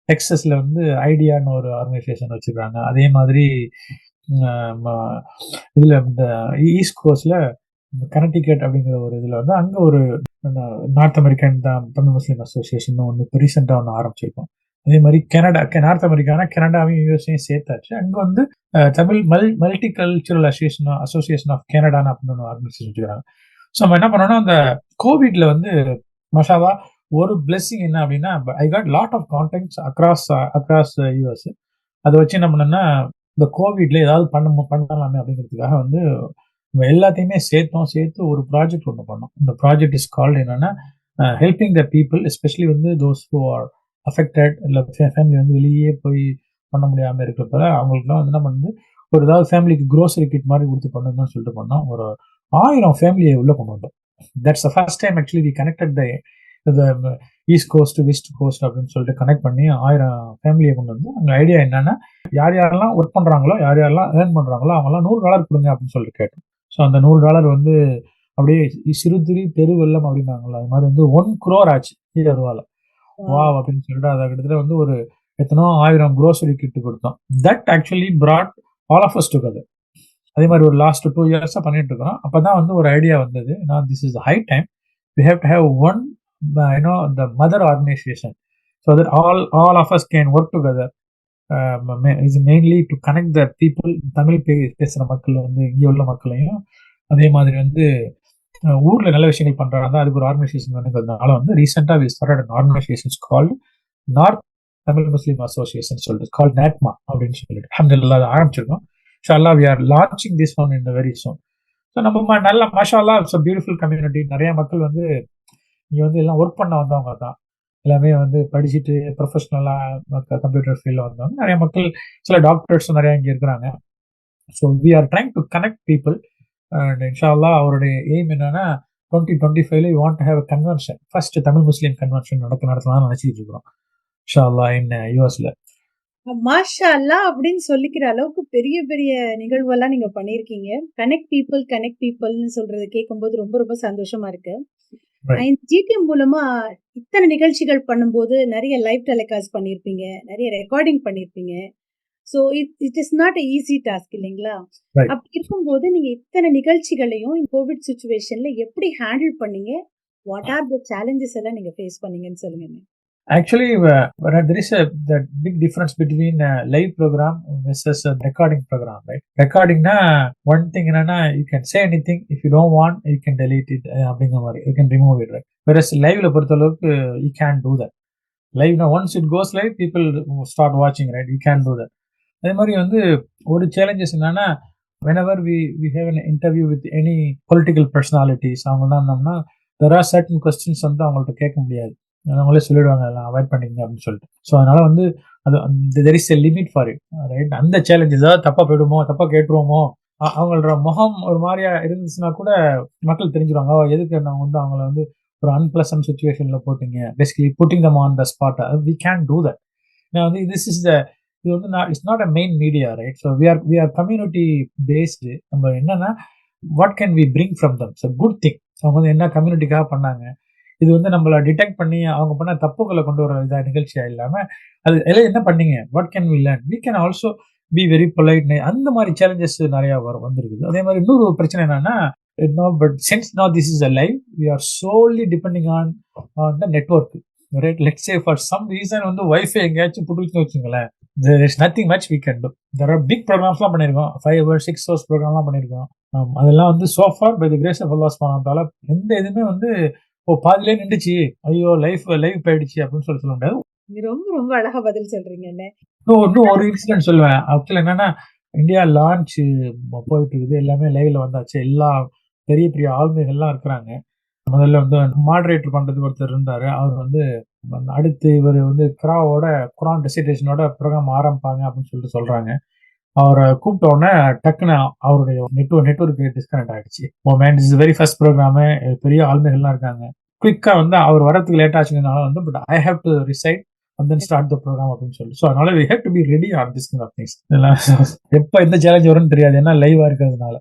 டெக்ஸஸில் வந்து ஐடியான்னு ஒரு ஆர்கனைசேஷன் வச்சுருக்காங்க. அதே மாதிரி இதில் இந்த ஈஸ்ட் கோஸ்டில் கனெக்டிகட் அப்படிங்கிற ஒரு இதில் வந்து அங்கே ஒரு நார்த் அமெரிக்கன் தமிழ் முஸ்லீம் அசோசியேஷன் ஒன்று இப்போ ரீசெண்டாக ஒன்று ஆரம்பிச்சிருக்கோம். அதே மாதிரி நார்த் அமெரிக்கானா கனடாவையும் யூஎஸ்ஐயும் சேர்த்தாச்சு. அங்கே வந்து Tamil multi cultural association of கனடான்னு அப்படின்னு ஒன்று ஆர்கனைசேஷன் வச்சுக்கிறாங்க. ஸோ நம்ம என்ன பண்ணோம்னா அந்த கோவிட்ல வந்து மஷாவா ஒரு பிளெஸிங் என்ன அப்படின்னா I got lot of contacts across US. அதை வச்சு என்ன பண்ணோம்னா இந்த கோவிட்ல ஏதாவது பண்ணலாமே அப்படிங்கிறதுக்காக வந்து நம்ம எல்லாத்தையுமே சேர்த்து ஒரு ப்ராஜெக்ட் ஒன்று பண்ணோம். இந்த ப்ராஜெக்ட் இஸ் கால்டு என்னன்னா ஹெல்பிங் த பீப்புள், எஸ்பெஷலி வந்து தோஸ் ஹூ ஆர் அஃபெக்டட், இல்லை ஃபேமிலி வந்து வெளியே போய் பண்ண முடியாமல் இருக்கிறப்ப அவங்களுக்குலாம் வந்து நம்ம வந்து ஒரு ஏதாவது ஃபேமிலிக்கு க்ரோசரி கிட் மாதிரி கொடுத்து பண்ணுங்கன்னு சொல்லிட்டு பண்ணோம். ஒரு 1000 ஃபேமிலியை உள்ள கொண்டு வந்தோம். That's the first time actually we connected the east coast west coast அப்படின்னு சொல்லிட்டு கனெக்ட் பண்ணி 1000 ஃபேமிலியை கொண்டு வந்து அங்கே ஐடியா என்னன்னா யாரெல்லாம் ஒர்க் பண்ணுறாங்களோ யாரெல்லாம் ஏர்ன் பண்ணுறாங்களோ அவங்கெல்லாம் $100 கொடுங்க அப்படின்னு சொல்லிட்டு கேட்டோம். ஸோ அந்த $100 வந்து அப்படியே சிறு தெரு வெள்ளம் அப்படின்னாங்களா, அது மாதிரி வந்து 1 crore ஆச்சு ரூபால. வா அப்படின்னு சொல்லிட்டு அதை கிட்டத்தட்ட வந்து ஒரு எத்தனோ 1000 க்ரோசரி கிட்டு கொடுத்தோம். That actually brought all of us together. அதே மாதிரி ஒரு லாஸ்ட் 2 இயர்ஸாக பண்ணிட்டு இருக்கிறோம். அப்பதான் வந்து ஒரு ஐடியா வந்தது, this is high time we have to have one the mother organization so that all of us can work together. is mainly to connect the people, Tamil பேசுகிற மக்கள் வந்து இங்கே உள்ள மக்களையும் அதே மாதிரி வந்து ஊர்ல நல்ல விஷயங்கள் பண்றாங்க, அதுக்கு ஒரு ஆர்கனைசேஷன் வேணுங்கிறதுனால வந்து ரீசெண்டா we started an organization called north Tamil Muslim association சொல்லிட்டு கால்ட் நேட்மா அப்படின்னு சொல்லிட்டு அல்ஹம்துலில்லாஹ் அதை ஆரம்பிச்சிருக்கோம். இன்ஷாஅல்லாஹ் we are launching this one in the very soon. So நம்ம நல்ல மாஷா அல்லாஹ் இட்ஸ் a beautiful community. நிறைய மக்கள் வந்து இங்கே வந்து எல்லாம் ஒர்க் பண்ண வந்தவங்க தான், எல்லாமே வந்து படிச்சுட்டு ப்ரொஃபஷனலாக கம்ப்யூட்டர் ஃபீல்டில் வந்தவங்க நிறைய மக்கள், சில டாக்டர்ஸும் நிறையா இங்கே இருக்கிறாங்க. So we are trying to connect people. And இன்ஷாஅல்லாஹ் அவருடைய எய்ம் என்னன்னா 2025 we want to have a convention, first Tamil Muslim convention நடத்தலாம்னு நினைச்சிட்டு இருக்கிறோம் இன்ஷாஅல்லாஹ் இன் யூஎஸ்ல. மாஷா அல்லாஹ் அப்படின்னு சொல்லிக்கிற அளவுக்கு பெரிய பெரிய நிகழ்வெல்லாம் நீங்க பண்ணிருக்கீங்க. கனெக்ட் பீப்புள்னு சொல்றது கேட்கும்போது ரொம்ப ரொம்ப சந்தோஷமா இருக்கு. ஜிடிஎம் மூலமா இத்தனை நிகழ்ச்சிகள் பண்ணும்போது நிறைய லைவ் டெலிகாஸ்ட் பண்ணிருப்பீங்க, நிறைய ரெக்கார்டிங் பண்ணிருப்பீங்க. So it is not a easy task இல்லைங்களா? அப்படி இருக்கும்போது நீங்க இத்தனை நிகழ்ச்சிகளையும் கோவிட் சுச்சுவேஷன்ல எப்படி ஹேண்டில் பண்ணீங்க? வாட் ஆர் த சேலஞ்சஸ் எல்லாம் நீங்க ஃபேஸ் பண்ணீங்கன்னு சொல்லுங்க. Actually, there is that big difference between a live program versus a recording program, right? Recording na one thing enna you can say anything, if you don't want you can delete it அப்படிங்கிற மாதிரி, you can remove it, right? Whereas live la பொறுத்தளவுக்கு you can't do that. Live na once it goes live people start watching, right? You can't do that. அதே மாதிரி வந்து ஒரு challenges என்னன்னா whenever we have an interview with any political personalities அவங்கலாம் இருந்தோம்னா there are certain questions வந்து அவங்கள்ட்ட கேட்க முடியாது, அவங்களே சொல்லிடுவாங்க அதெல்லாம் அவாய்ட் பண்ணிங்க அப்படின்னு சொல்லிட்டு. ஸோ அதனால வந்து அது there is a limit for it, right? அந்த சேலஞ்ச் ஏதாவது தப்பா போயிடுமோ, தப்பா கேட்டுருவோமோ, அவங்களோட முகம் ஒரு மாதிரியா இருந்துச்சுன்னா கூட மக்கள் தெரிஞ்சுருவாங்க எதுக்கு நாங்கள் வந்து அவங்கள வந்து ஒரு அன்பிளசன்ட் சுச்சுவேஷன்ல போட்டீங்க, basically putting them on the spot. We can do that. ஏன்னா வந்து இது வந்து it's not a main media, right? So we are community based. நம்ம என்னன்னா what can we bring from them, so good thing. அவங்க வந்து என்ன கம்யூனிட்டிக்காக பண்ணாங்க, இது வந்து நம்மள டிடெக்ட் பண்ணி அவங்க பண்ண தப்புகளை கொண்டு வர நிகழ்ச்சியா இல்லாம அது எல்லாம் என்ன பண்ணீங்க, what can we learn, we can also be very polite. அந்த மாதிரி சேலஞ்சஸ் நிறைய வந்துருக்குது. அதே மாதிரி இன்னொரு பிரச்சனை என்னன்னா, but since now this is a live, we are solely depending on the network, right? Let's say for some reason வந்து வைஃபை எங்கேயாச்சும் புட்டுச்சுன்னு வச்சுங்களேன், there is nothing much we can do. There are big programs-லாம் பண்ணியிருக்கோம், 5 hours 6 hours ப்ரோக்ராம்லாம் பண்ணியிருக்கோம். அதெல்லாம் வந்து so far by the grace of Allah subhanahu wa ta'ala எந்த இதுவுமே வந்து பாதிலே நின்றுச்சு, ஐயோ லைவ் போயிடுச்சு அப்படின்னு சொல்ல முடியாது. ரொம்ப ரொம்ப அழகா பதில் சொல்றீங்க. இன்னும் ஒரு இன்சிடென்ட் சொல்லுவேன். ஆக்சுவலி என்னன்னா, இந்தியா லான்ச் போயிட்டு இருக்குது, எல்லாமே லைவ்ல வந்தாச்சு, எல்லா பெரிய பெரிய ஆளுமைகள்லாம் இருக்கிறாங்க. முதல்ல வந்து மாடரேட்டர் பண்றதுக்கு ஒருத்தர் இருந்தாரு. அவர் வந்து அடுத்து இவர் வந்து குரான் ரெசிடேஷனோட ப்ரோக்ராம் ஆரம்பிப்பாங்க அப்படின்னு சொல்லிட்டு சொல்றாங்க. அவரை கூப்பிட்ட உடனே டக்குன்னு அவருடைய நெட்வொர்க் டிஸ்கனெக்ட் ஆயிடுச்சு. இஸ் வெரி ஃபர்ஸ்ட் ப்ரோக்ராம், பெரிய ஆளுமைகள்லாம் இருக்காங்க. குயிக்கா வந்து அவர் வரதுக்கு லேட் ஆச்சுனால வந்து but I have to recite and then start the program அப்படின்னு சொல்லி. ஸோ அதனால we have to be ready on this kind of things. எப்போ எந்த சேலஞ்ச் வரும்னு தெரியாது, ஏன்னா லைவா இருக்கிறதுனால.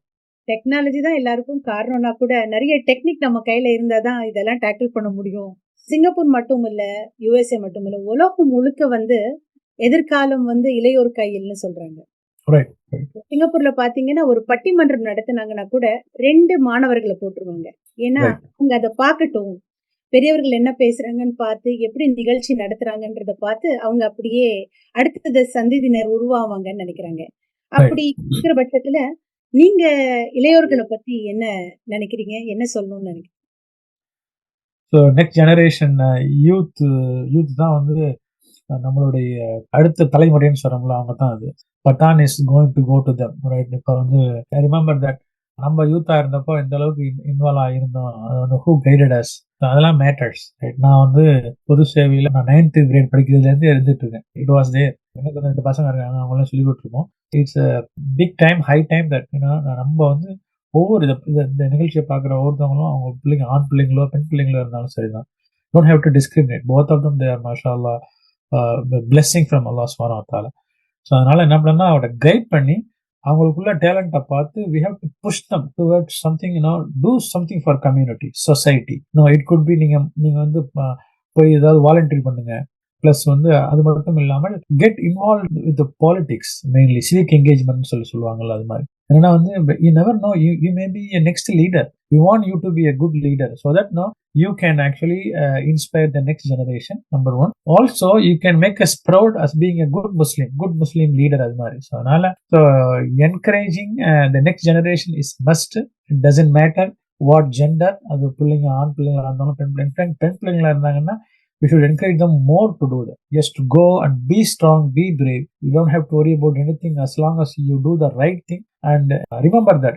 டெக்னாலஜி தான் எல்லாருக்கும் காரணம்னா கூட நிறைய டெக்னிக் நம்ம கையில இருந்தாதான் இதெல்லாம் டேக்கிள் பண்ண முடியும். சிங்கப்பூர் மட்டும் இல்ல, யுஎஸ்ஏ மட்டும் இல்ல, உலகம் முழுக்க வந்து எதிர்காலம் வந்து இளையோர் கையில்னு சொல்றாங்க. சிங்கப்பூர்ல பாத்தீங்கன்னா ஒரு பட்டிமன்றம் நடத்தினாங்கன்னா கூட 2 மாணவர்களை போட்டுருவாங்க. ஏன்னா அவங்க அதை பார்க்கட்டும், பெரியவர்கள் என்ன பேசுறாங்கன்னு பார்த்து எப்படி நிகழ்ச்சி நடத்துறாங்கன்றத பார்த்து அவங்க அப்படியே அடுத்தது சந்ததியினர் உருவாவாங்கன்னு நினைக்கிறாங்க. அப்படி இருக்கிற பட்சத்துல நீங்க இளையோர்களை பத்தி என்ன நினைக்கிறீங்க, என்ன சொல்லணும்னு நினைக்கிறீங்க? நெக்ஸ்ட் ஜெனரேஷன் யூத் தான் வந்து நம்மளுடைய அடுத்த தலைமுறைன்னு சொல்றோம்ல, அவங்க தான் அது. பட்டான் is going to go to them, right? இப்போ வந்து ஐ ரிமெம்பர் தட் நம்ம யூத்தா இருந்தப்போ எந்த அளவுக்கு இன்வால்வ் ஆகிருந்தோம், அது வந்து ஹூ கைடட் அஸ், அதெல்லாம் மேட்டர்ஸ், ரைட்? நான் வந்து பொது சேவையில் நான் 9th grade படிக்கிறதுலேருந்து இருந்துட்டு இருக்கேன். It was there. எனக்கு வந்து 2 பசங்க இருக்காங்க, அவங்களாம் சொல்லி கொடுத்துருக்கோம். It's big time, high time that நம்ம வந்து ஒவ்வொரு இந்த நிகழ்ச்சியை பார்க்குற ஒவ்வொருத்தவங்களும் அவங்க பிள்ளைங்க, ஆண் பிள்ளைங்களோ பெண் பிள்ளைங்களோ இருந்தாலும் சரிதான், don't have to discriminate. Both of them they are மாஷா அல்லா பிளெஸிங் ஃப்ரம் அல்லாஹ் சுப்ஹானஹு வ தஆலா. ஸோ அதனால என்ன பண்ணா அவரை கைட் பண்ணி அவங்களுக்குள்ள டேலண்ட்டை பார்த்து we have to push them towards something, do something for community, society. It could be நீங்க வந்து போய் ஏதாவது வாலண்டரி பண்ணுங்க, பிளஸ் வந்து அது மட்டும் இல்லாமல் get involve with politics, mainly civic engagement சொல்லுவாங்கல்ல, அது மாதிரி. ஏன்னா வந்து you never know, you may be a next leader. We want you to be a good leader so that you can actually inspire the next generation, number one. Also you can make us proud as being a good Muslim leader, அது மாதிரி. So அதனால encouraging the next generation is must. It doesn't matter what gender, அது பிள்ளைங்க ஆண் பிள்ளைங்களா இருந்தாலும் பெண் பிள்ளைங்களா இருந்தாங்கன்னா we should encourage them more to do that. Just to go and be strong, be brave. You don't have to worry about anything as long as you do the right thing. And remember that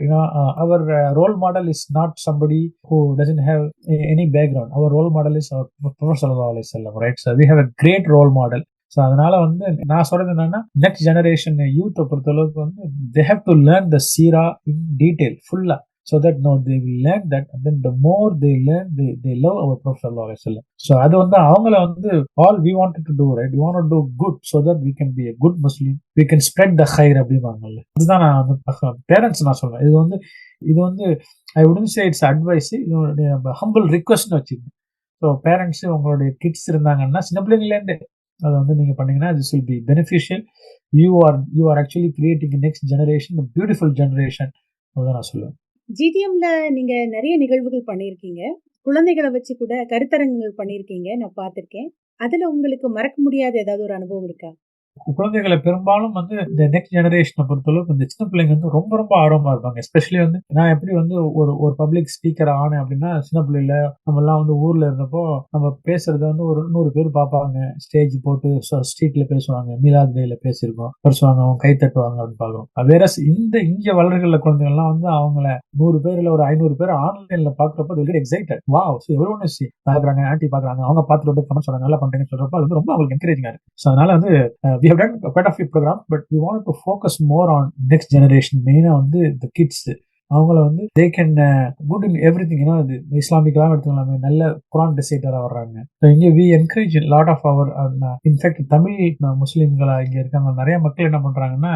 our role model is not somebody who doesn't have any background. Our role model is our Prophet sallallahu alaihi wasallam, right? So we have a great role model. So அதனால வந்து நான் சொல்றது என்னன்னா, next generation யூத்தை பொறுத்தளவுக்கு வந்து they have to learn the சீரா in detail, full-ஆ. So that they will learn that, and then the more they learn, they love our Prophet sallallahu alaihi wasallam. So அது வந்து அவங்கள வந்து all we wanted to do, right? We want to do good so that we can be a good Muslim. We can spread the khair அப்படிவாங்கல்ல. அதுதான் நான் வந்து parents நான் சொல்றேன். இது வந்து I wouldn't say it's advice, இது humble request வச்சுக்கோங்க. So parents உங்களுடைய கிட்ஸ் இருந்தாங்கன்னா சின்ன பிள்ளைங்கலேருந்து அதை வந்து நீங்க பண்ணீங்கன்னா this will be beneficial. You are actually creating a next generation, a beautiful generation. அதுதான் நான் சொல்லுவேன். ஜிடிஎம்ல நீங்க நிறைய நிகழ்வுகள் பண்ணியிருக்கீங்க, குழந்தைகளை வச்சு கூட கருத்தரங்குகள் பண்ணியிருக்கீங்க, நான் பார்த்திருக்கேன். அதுல உங்களுக்கு மறக்க முடியாத ஏதாவது ஒரு அனுபவம் இருக்கா? குழந்தைகளை பெரும்பாலும் வந்து இந்த நெக்ஸ்ட் ஜெனரேஷனை பொறுத்தளவுக்கு இந்த சின்ன பிள்ளைங்க வந்து ரொம்ப ரொம்ப ஆர்வமா இருப்பாங்க. எஸ்பெஷலி வந்து நான் எப்படி வந்து ஒரு பப்ளிக் ஸ்பீக்கர் ஆனேன் அப்படின்னா, சின்ன பிள்ளைல நம்ம எல்லாம் வந்து ஊர்ல இருந்தப்போ நம்ம பேசுறத வந்து ஒரு 100 பேர் பார்ப்பாங்க, ஸ்டேஜ் போட்டு ஸ்ட்ரீட்ல பேசுவாங்க, மீலாத் டேல பேசியிருக்கோம், பேசுவாங்க, அவங்க கை தட்டுவாங்க அப்படின்னு பார்க்கணும். வேற இங்க வளர்கிற குழந்தைகள்லாம் வந்து அவங்கள 100 பேர்ல ஒரு 500 பேர் ஆன்லைன்ல பாக்குறப்ப they get excited. Wow, so everyone is பாக்குறாங்க, ஆன்ட்டி பாக்குறாங்க, அவங்க பார்த்துட்டு வந்து கமெண்ட் சொல்றாங்க, நல்லா பண்றீங்கன்னு சொல்றப்ப அது வந்து ரொம்ப அவங்களுக்கு என்கரேஜிங்கா இருக்கு. ஸோ அதனால வந்து we have done quite a few programs, but we wanted to focus more on next generation, மெயினா வந்து the kids. அவங்கள வந்து they can good in every thing. ஏன்னா அது இஸ்லாமிக்கெல்லாம் எடுத்துக்கலாமே, நல்ல குரான் டிசைட்டராக வர்றாங்க. ஸோ இங்கே we encourage lot of our in fact Tamil முஸ்லீம்களா இங்கே இருக்காங்க நிறைய மக்கள் என்ன பண்றாங்கன்னா,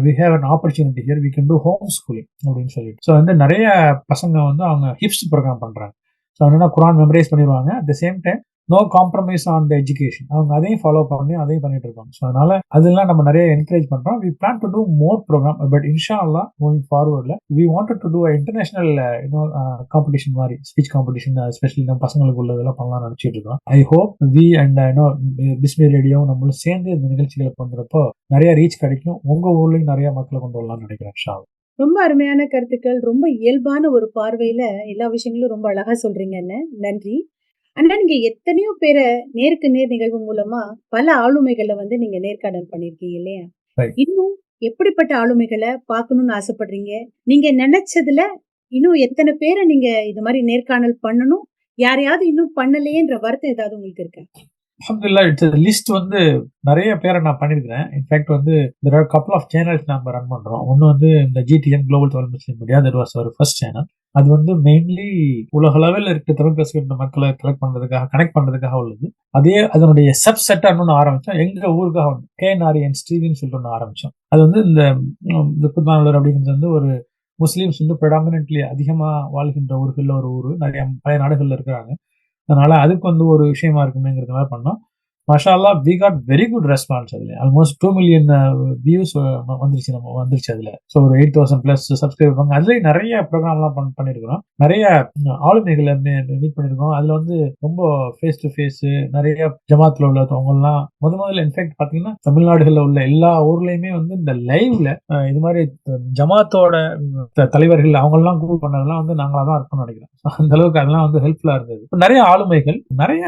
we have an opportunity here, we can do home schooling அப்படின்னு சொல்லிட்டு. ஸோ வந்து நிறைய பசங்க வந்து அவங்க ஹிப்ஸ் ப்ரோக்ராம் பண்றாங்க. ஸோ என்னன்னா குரான் மெமரைஸ் பண்ணிடுவாங்க, at the same time no compromise on the education. அவங்க அதையும் ஃபாலோ பண்ணி அதையும் பண்ணிட்டு இருக்காங்க. ஸோ அதனால அதெல்லாம் நம்ம நிறைய என்கரேஜ் பண்றோம். We plan to do more program, but இன்ஷா அல்லாஹ் மூவிங் ஃபார்வர்ட்ல we wanted to do international competition மாதிரி, ஸ்பீச் காம்படிஷன் எஸ்பெஷலி நம்ம பசங்களுக்கு உள்ளதெல்லாம் பண்ணலாம் நினைச்சிட்டு இருக்கோம். ஐ ஹோப் வி அண்ட் பிஸ்மி ரேடியோ நம்மளும் சேர்ந்து இந்த நிகழ்ச்சிகளை பண்றப்போ நிறைய ரீச் கிடைக்கும். உங்க ஊர்லயும் நிறைய மக்களை கொண்டு வரலாம்னு நினைக்கிறேன். இன்ஷா அல்லாஹ். ரொம்ப அருமையான கருத்துக்கள், ரொம்ப இயல்பான ஒரு பார்வையில எல்லா விஷயங்களும் ரொம்ப அழகா சொல்றீங்க அண்ணன். நன்றி அண்ணா. நீங்க எத்தனையோ பேரை நேருக்கு நேர் நிகழ்வு மூலமா பல ஆளுமைகளை வந்து நீங்க நேர்காணல் பண்ணிருக்கீங்க இல்லையா? Right. இன்னும் எப்படிப்பட்ட ஆளுமைகளை பார்க்கணும்னு ஆசைப்படுறீங்க? நீங்க நினைச்சதுல இன்னும் எத்தனை பேரை நீங்க இது மாதிரி நேர்காணல் பண்ணணும், யாரையாவது இன்னும் பண்ணலையேன்ற வருத்தம் ஏதாவது உங்களுக்கு இருக்கா? அல்ஹம்துலில்லாஹ், இட்ஸ் லிஸ்ட் வந்து நிறைய பேரை நான் பண்ணியிருக்கிறேன். இன்ஃபேக்ட் வந்து there are couple of channels நம்ம ரன் பண்றோம். ஒன்று வந்து இந்த GTM global Tamil Muslim media, that was our first channel. அது வந்து மெயின்லி உலகளவில் இருக்க தமிழ் பேசுகின்ற மக்களை கனெக்ட் பண்றதுக்காக உள்ளது. அதே அதனுடைய சப்செட்டா இன்னொன்று ஆரம்பிச்சோம், எங்க ஊருக்காக ஒன்று KNRN ஸ்டீவின்னு சொல்லிட்டு ஒன்று ஆரம்பிச்சோம். அது வந்து இந்த புத்தானூர் அப்படிங்கிறது வந்து ஒரு முஸ்லீம்ஸ் வந்து ப்ரெடாமினன்ட்லி அதிகமா வாழ்கின்ற ஊர்களில் ஒரு ஊர், நிறைய பல நாடுகள்ல இருக்கிறாங்க. அதனால அதுக்கு வந்து ஒரு விஷயமா இருக்குமேங்கிறதுனால பண்ணோம். மாஷா அல்லாஹ், we got very good response. அதுல ஆல்மோஸ்ட் 2 மில்லியன் வியூஸ் வந்துருச்சு அதுல. ஸோ ஒரு 8,000 பிளஸ் சப்ஸ்கிரைபர் இருப்பாங்க. அதுலேயும் நிறைய ப்ரோக்ராம்லாம் பண்ணியிருக்கிறோம். நிறைய ஆளுமைகளை மீட் பண்ணியிருக்கோம். அதுல வந்து ரொம்ப ஃபேஸ் டு ஃபேஸ் நிறைய ஜமாத்துல உள்ளவங்கலாம் முதல்ல இன்ஃபேக்ட் பாத்தீங்கன்னா தமிழ்நாடுகளில் உள்ள எல்லா ஊர்லயுமே வந்து இந்த லைவ்ல இது மாதிரி ஜமாத்தோட தலைவர்கள் அவங்கெல்லாம் கூப்பிட்டு பண்ணதெல்லாம் வந்து நாங்களா தான் இருக்கணும்னு நினைக்கிறேன். அந்த அளவுக்கு அதெல்லாம் வந்து ஹெல்ப்ஃபுல்லா இருந்தது. நிறைய ஆளுமைகள் நிறைய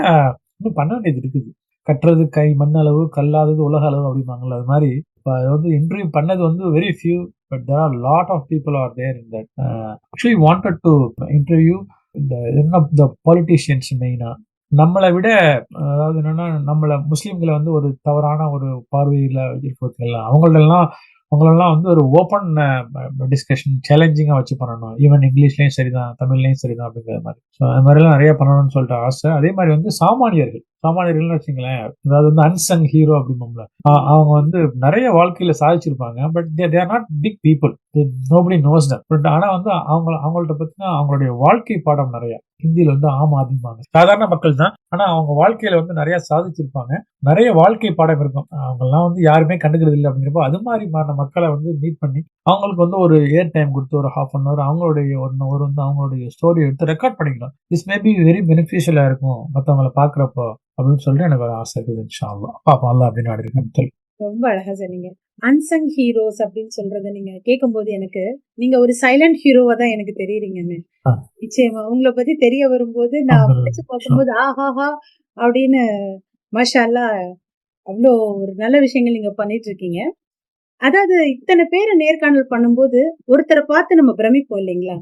இன்னும் பண்ண வேண்டியது இருக்குது. கட்டுறது கை மண்ணளவு, கல்லாதது உலக அளவு அப்படிம்பாங்கல்ல, அது மாதிரி இப்போ அது வந்து இன்டர்வியூ பண்ணது வந்து very few, but there are lot of people are there in that. Actually wanted to interview இந்த பாலிட்டிஷியன்ஸ் மெயினா. நம்மளை விட அதாவது என்னன்னா நம்மள முஸ்லீம்களை வந்து ஒரு தவறான ஒரு பார்வையில இருப்பதுலாம் அவங்களெல்லாம் வந்து ஒரு ஓப்பன் டிஸ்கஷன் சேலஞ்சிங்கா வச்சு பண்ணணும். ஈவன் இங்கிலீஷ்லயும் சரிதான், தமிழ்லயும் சரிதான் அப்படிங்கிற மாதிரி. ஸோ அது மாதிரிலாம் நிறைய பண்ணணும்னு சொல்லிட்டு ஆசை. அதே மாதிரி வந்து சாமானியர்கள்னு வச்சுங்களேன், அதாவது வந்து அன்சங் ஹீரோ அப்படிம்போம்ல, அவங்க வந்து நிறைய வாழ்க்கையில சாதிச்சிருப்பாங்க. But they are not big people, nobody knows them. But ஆனா வந்து அவங்கள்ட்ட பத்தினா அவங்களுடைய வாழ்க்கை பாடம் நிறைய. ஹிந்தியில வந்து ஆம் ஆதிம்பாங்க, சாதாரண மக்கள் தான், ஆனா அவங்க வாழ்க்கையில வந்து நிறைய சாதிச்சிருப்பாங்க. நிறைய வாழ்க்கை பாடம் இருக்கும். அவங்கெல்லாம் வந்து யாருமே கண்டுக்கிறது இல்லை அப்படிங்கிறப்போ அது மாதிரிமான மக்களை வந்து மீட் பண்ணி அவங்களுக்கு வந்து ஒரு ஏர் டைம் கொடுத்து ஒரு ½ அன் அவர் அவங்களுடைய 1 hour வந்து அவங்களுடைய ஸ்டோரி எடுத்து ரெக்கார்ட் பண்ணிக்கலாம். திஸ் மே பி வெரி பெனிஃபிஷியலா இருக்கும் மற்றவங்களை பாக்குறப்போ அப்படின்னு சொல்லிட்டு எனக்கு ஒரு ஆசை இருக்குது. இன்ஷா அல்லாஹ் பாப்போம் அப்படின்னு இருக்கேன். ரொம்ப அழகா சொன்னீங்க. அன்சங் ஹீரோஸ் அப்படின்னு சொல்றத நீங்க கேட்கும்போது எனக்கு நீங்க ஒரு சைலண்ட் ஹீரோவா தான் எனக்கு தெரியுறீங்கன்னு. நிச்சயமா உங்களை பத்தி தெரிய வரும்போது நான் படிச்சு பார்க்கும்போது ஆஹாஹா அப்படின்னு மாஷா அல்லாஹ் அவ்வளோ ஒரு நல்ல விஷயங்கள் நீங்க பண்ணிட்டு இருக்கீங்க. அதாவது இத்தனை பேரை நேர்காணல் பண்ணும்போது ஒருத்தரை பார்த்து நம்ம பிரமிப்போம் இல்லைங்களா?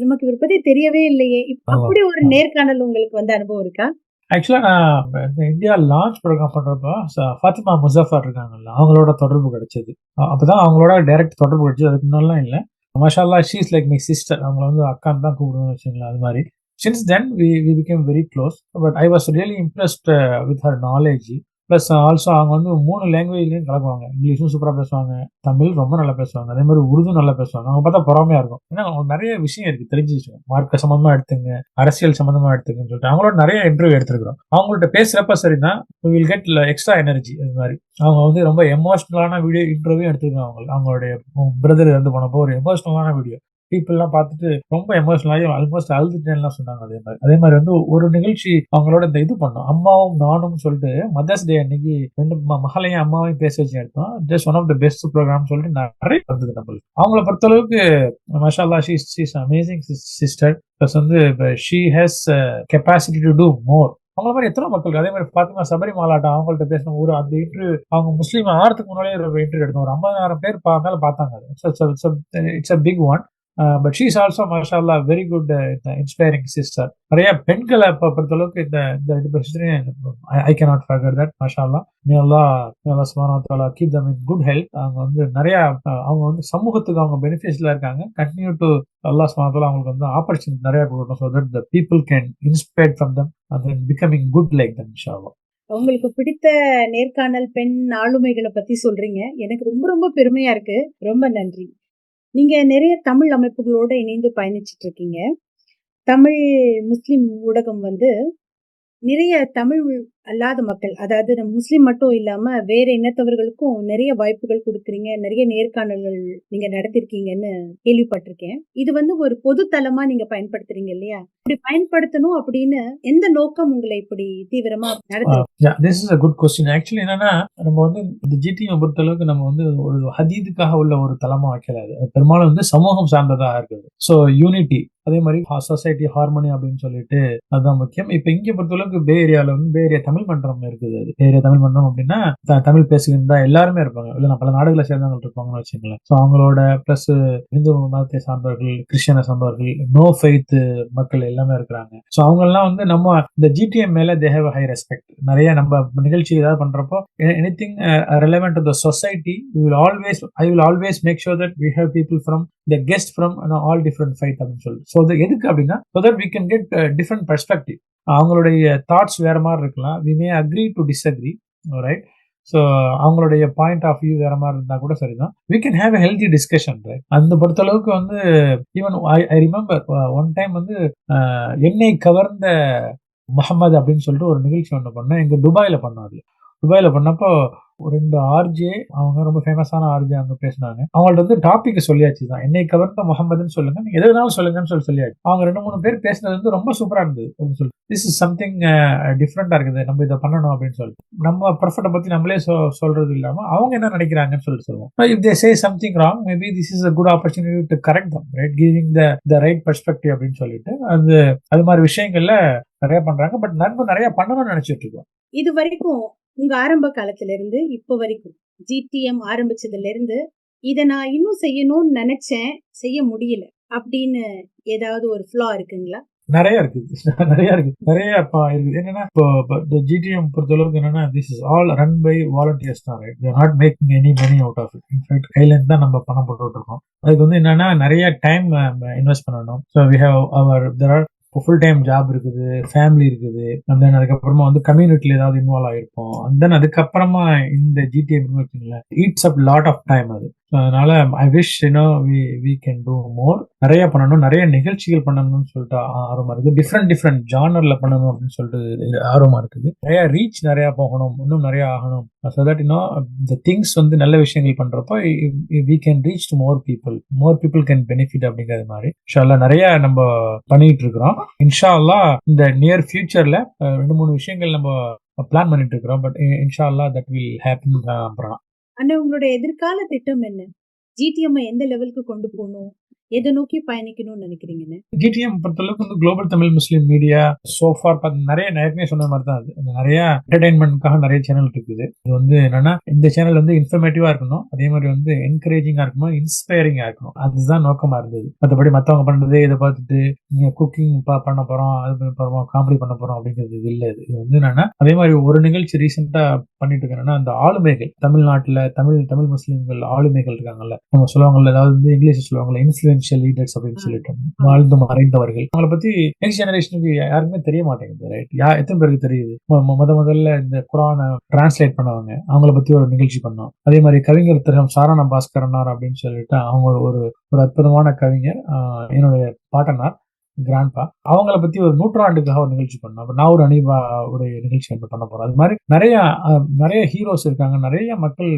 நமக்கு இவரை பத்தி தெரியவே இல்லையே, அப்படி ஒரு நேர்காணல் உங்களுக்கு வந்து அனுபவம் இருக்கா? ஆக்சுவலா நான் இந்த இந்தியா லான்ச் ப்ரோக்ராம் பண்றப்போ ஃபாத்திமா முசஃபர் இருக்காங்கல்ல, அவங்களோட தொடர்பு கிடைச்சது. அப்பதான் அவங்களோட டைரக்ட் தொடர்பு கிடைச்சது. அதுக்கு முன்னாலாம் இல்லை. மாஷா அல்லாஹ், she is like my sister. அவங்கள வந்து அக்கான்னு தான் கூப்பிடுவோம்னு வச்சுங்களேன். அது மாதிரி since then we became very close, but I was really impressed with her knowledge. Plus also அவங்க வந்து 3 லாங்குவேஜ்லையும் கலக்குவாங்க. இங்கிலீஷும் சூப்பராக பேசுவாங்க, தமிழ் ரொம்ப நல்லா பேசுவாங்க, அதே மாதிரி உருது நல்லா பேசுவாங்க. அவங்க பார்த்தா பொறாமையா இருக்கும். ஏன்னா அவங்க நிறைய விஷயம் இருக்கு தெரிஞ்சு வச்சுக்கோங்க. மார்க்க சம்பந்தமா எடுத்துங்க, அரசியல் சம்பந்தமா எடுத்துங்கன்னு சொல்லிட்டு அவங்களோட நிறைய இன்டர்வியூ எடுத்துருக்கிறோம். அவங்கள்ட்ட பேசுறப்ப சரிதான், வில் கெட் எக்ஸ்ட்ரா எனர்ஜி. அது மாதிரி அவங்க வந்து ரொம்ப எமோஷனலான வீடியோ இன்டர்வியூ எடுத்துருக்காங்க. அவங்களுடைய பிரதர் வந்து போனப்போ ஒரு எமோஷனலான வீடியோ பீப்புள்லாம் பார்த்துட்டு ரொம்ப எமோஷனல் ஆகி ஆல்மோஸ்ட் அழுதுட்டேன்லாம் சொன்னாங்க. அதே மாதிரி வந்து ஒரு நிகழ்ச்சி அவங்களோட இந்த இது பண்ணோம், அம்மாவும் நானும் சொல்லிட்டு மதர்ஸ் டே அன்னைக்கு 2 மகளையும் அம்மாவையும் பேச வச்சு எடுத்தோம். Just one of the best program சொல்லிட்டு நிறைய வந்தது நம்மளுக்கு. அவங்கள பொறுத்தளவுக்கு மாஷா அல்லாஹ், she is amazing sister. Plus வந்து she has capacity to do more. அவங்கள மாதிரி எத்தனை மக்கள். அதே மாதிரி பாத்தீங்கன்னா சபரிமாலாட்டம் அவங்கள்ட்ட பேசணும். ஒரு அந்த இன்டர்வியூ அவங்க முஸ்லீம் ஆறதுக்கு முன்னாலே ஒரு இன்டர்வியூ எடுத்தோம். ஒரு 50,000 பேர் மேல பார்த்தாங்க. It's a big one. But she is also மாஷால்லா வெரி குட் இன்ஸ்பைரிங் சிஸ்டர். நிறைய பெண்களை பொறுத்தளவுக்கு இந்த இந்த ரெண்டு சிஸ்டரையும் ஐ கேனாட் ஃபர்கெட் தட் மாஷால்லா. மேலா சுப்ஹானஹு வ தஆலா keep them in good health. அவங்க வந்து நிறைய அவங்க வந்து சமூகத்துக்கு அவங்க பெனிஃபிட்ஸ்ல இருக்காங்க. கண்டினியூ டு அல்லாஹ் சுப்ஹானஹு வ தஆலா அவங்களுக்கு வந்து ஆப்பர்ச்சுனிட்டி நிறைய கொடுக்கணும். So that the people can inspire from them and then becoming good like them inshallah. உங்களுக்கு பிடித்த நேர்காணல் பெண் ஆளுமைகளை பத்தி சொல்றீங்க. எனக்கு ரொம்ப ரொம்ப பெருமையா இருக்கு. ரொம்ப நன்றி. நீங்க நிறைய தமிழ் அமைப்புகளோட இணைந்து பயணிச்சிட்டு இருக்கீங்க. தமிழ் முஸ்லிம் ஊடகம் வந்து நிறைய தமிழ் அல்லாத மக்கள், அதாவது நம்ம முஸ்லிம் மட்டும் இல்லாம வேற இனத்தவர்களுக்கும் நிறைய வாய்ப்புகள் கொடுக்குறீங்க. நிறைய நேர்காணல்கள் நீங்க நடத்திருக்கீங்கன்னு கேள்விப்பட்டிருக்கேன். இது வந்து ஒரு பொது தளமா நீங்க பயன்படுத்துறீங்க இல்லையா? இப்படி பயன்படுத்தணும் அப்படின்னு எந்த நோக்கம் உங்களை இப்படி தீவிரமா நடத்து? This is a good question. Actually என்னன்னா, நம்ம வந்து இந்த ஜிடிஎம் பொறுத்த அளவுக்கு நம்ம வந்து ஒரு ஹதீதுக்காக உள்ள ஒரு தளமா வைக்கல. அது பெரும்பாலும் வந்து சமூகம் சார்ந்ததா இருக்குது. ஸோ யூனிட்டி, அதே மாதிரி சொசைட்டி ஹார்மோனி அப்படின்னு சொல்லிட்டு அதுதான் முக்கியம். இப்ப இங்க பொறுத்த அளவுக்கு பே ஏரியால வந்து பே ஏரியா தமிழ் மன்றம் இருக்குது. அது பே ஏரியா தமிழ் மன்றம் அப்படின்னா தமிழ் பேசுகின்ற எல்லாருமே இருப்பாங்க. இல்ல பல நாடுகளை சேர்ந்தவங்க இருப்பாங்கன்னு வச்சுங்களேன். ஸோ அவங்களோட பிளஸ் இந்து மதத்தை சார்ந்தவர்கள், கிறிஸ்டியனை சார்ந்தவர்கள், நோ ஃபெய்த் மக்கள் எல்லாமே இருக்கிறாங்க. ஸோ அவங்க எல்லாம் வந்து நம்ம இந்த ஜிடிஎம் மேல தே ஹேவ் ஹை ரெஸ்பெக்ட். நிறைய நம்ம நிகழ்ச்சி ஏதாவது பண்றப்போ anything relevant to the society I will always make sure that we have people from the guest from all different faith அப்படின்னு சொல்லி. ஸோ எதுக்கு அப்படின்னா so that we can get different perspective. அவங்களுடைய தாட்ஸ் வேற மாதிரி இருக்கலாம். we may agree to disagree, right? So அவங்களுடைய point of view வேற மாதிரி இருந்தா கூட சரிதான். we can have a healthy discussion, right? அந்த பொறுத்த அளவுக்கு வந்து even I remember one time வந்து என்னை கவர்ந்த முகமது அப்படின்னு சொல்லிட்டு ஒரு நிகழ்ச்சி ஒன்று பண்ணேன். எங்க துபாயில பண்ணோம். அது துபாயில பண்ணப்போ ஒரு 2 ஆர்ஜே, அவங்க ரொம்ப ஃபேமஸான ஆர்ஜே அங்க பேசினாங்க. அவங்கள்ட்ட வந்து டாபிக் சொல்லியாச்சு தான், என்னை கவர்ந்த முகமதுன்னு சொல்லுங்க, நீங்க எதுனாலும் சொல்லுங்கன்னு சொல்லியாச்சு. அவங்க 2-3 பேர் பேசினது வந்து ரொம்ப சூப்பரா இருந்தது அப்படின்னு சொல்லி. திஸ் இஸ் சம்திங் டிஃப்ரெண்டா இருக்குது, நம்ம இதை பண்ணணும் அப்படின்னு சொல்லி. நம்ம ப்ரொஃபட்டை பத்தி நம்மளே சொல்றது இல்லாம அவங்க என்ன நினைக்கிறாங்கன்னு சொல்லுவோம். If they say something wrong, maybe this is a good opportunity to correct them, right? Giving the right perspective அப்படின்னு சொல்லிட்டு அது மாதிரி விஷயங்கள்ல நிறைய பண்றாங்க. பட் நம்ம நிறைய பண்ணணும்னு நினைச்சிட்டு இருக்கோம். இது வரைக்கும் உங்க ஆரம்ப காலத்துல இருந்து இப்ப வரைக்கும் ஜிடிஎம் ஆரம்பிச்சதுல இருந்து இத நான் இன்னும் செய்யணும்னு நினைச்சேன், செய்ய முடியல அப்படின்னு ஏதாவது ஒரு ஃப்ளா இருக்குங்களா? நிறைய இருக்குது. நிறைய இருக்குது. என்னன்னா இப்போ ஜிடிஎம் பொறுத்த அளவுக்கு என்னன்னா, this is all run by volunteers தான், right? They are not making any money out of it. In fact கையில இருந்து தான் நம்ம பணம் போட்டுட்டு இருக்கோம். அதுக்கு வந்து என்னன்னா நிறைய டைம் இன்வெஸ்ட் பண்ணணும். So we have there are full time job இருக்குது, ஃபேமிலி இருக்குது, அண்ட் தென் அதுக்கப்புறமா வந்து கம்யூனிட்டில ஏதாவது இன்வால்வ் ஆகிருப்போம். அண்ட் தென் அதுக்கப்புறமா இந்த ஜிடிஎம் வச்சுங்களேன், eats up lot of time அது. அதனால I wish we can do more. நிறைய பண்ணணும், நிறைய நிகழ்ச்சிகள் பண்ணணும்னு சொல்லிட்டு ஆர்வமா இருக்குது. டிஃப்ரெண்ட் ஜானர்ல பண்ணணும் அப்படின்னு சொல்லிட்டு ஆர்வமா இருக்குது. நிறைய ரீச் நிறைய போகணும், இன்னும் நிறைய ஆகணும். so that the things வந்து நல்ல விஷயங்கள் பண்றப்போ we can reach to more people can benefit அப்படிங்கறது மாதிரி இன்ஷா அல்லாஹ் நிறைய நம்ம பண்ணிட்டு இருக்கிறோம். இன்ஷா அல்லாஹ் இந்த நியர் ஃபியூச்சர்ல 2-3 விஷயங்கள் நம்ம பிளான் பண்ணிட்டு இருக்கிறோம். பட் இன்ஷா அல்லாஹ் that will happen. அப்புறம் அண்ணா, உங்களோட எதிர்கால திட்டம் என்ன? ஜிடிஎம் எந்த லெவலுக்கு கொண்டு போகணும், எதை நோக்கி பயணிக்கணும்னு நினைக்கிறீங்கன்னு? ஜிடிஎம் பொறுத்தளவுக்கு வந்து global Tamil Muslim media so far நிறைய நேரமே சொன்ன மாதிரி தான். அது நிறைய என்டர்டைன்மெண்ட்காக நிறைய சேனல் இருக்குது. இது வந்து என்னன்னா, இந்த சேனல் வந்து இன்ஃபர்மேட்டிவா இருக்கணும், அதே மாதிரி வந்து என்கரேஜிங்கா இருக்கணும், இன்ஸ்பைரிங்கா இருக்கணும். அதுதான் நோக்கமா இருந்தது. மற்றபடி மற்றவங்க பண்றதே இதை பார்த்துட்டு நீங்க குக்கிங் பண்ண போறோம், அது பண்ண போறோம், காமெடி பண்ண போறோம் அப்படிங்கிறது இல்லை. இது வந்து என்னன்னா, அதே மாதிரி ஒரு நிகழ்ச்சி ரீசெண்டா பண்ணிட்டு இருக்கேன்னா, அந்த ஆளுமைகள் தமிழ்நாட்டுல தமிழ் முஸ்லீம்கள் ஆளுமைகள் இருக்காங்கல்ல, நம்ம சொல்லுவாங்கல்ல, அதாவது வந்து இங்கிலீஷ் சொல்லுவாங்கல்ல, இன்ஃப்ளூயன்ஷியல் லீடர்ஸ் அப்படின்னு சொல்லிட்டு வாழ்ந்து மறைந்தவர்கள். அவங்களை பத்தி நெக்ஸ்ட் ஜெனரேஷனுக்கு யாருக்குமே தெரிய மாட்டேங்குது, ரைட்? எத்தனை பேருக்கு தெரியுது? முதல்ல இந்த குரானை டிரான்ஸ்லேட் பண்ணவங்க, அவங்கள பத்தி ஒரு நிகழ்ச்சி பண்ணோம். அதே மாதிரி கவிஞர் திரு சாரண பாஸ்கரனார் அப்படின்னு சொல்லிட்டு அவங்க ஒரு அற்புதமான கவிஞர், என்னுடைய பாட்டனார், கிராண்ட்பா, அவங்கள பத்தி ஒரு நூற்றாண்டுக்காக ஒரு நிகழ்ச்சி பண்ணோம். அப்ப நான் ஒரு அனிபா உடைய நிகழ்ச்சி பண்ண போறோம். அது மாதிரி நிறைய ஹீரோஸ் இருக்காங்க, நிறைய மக்கள்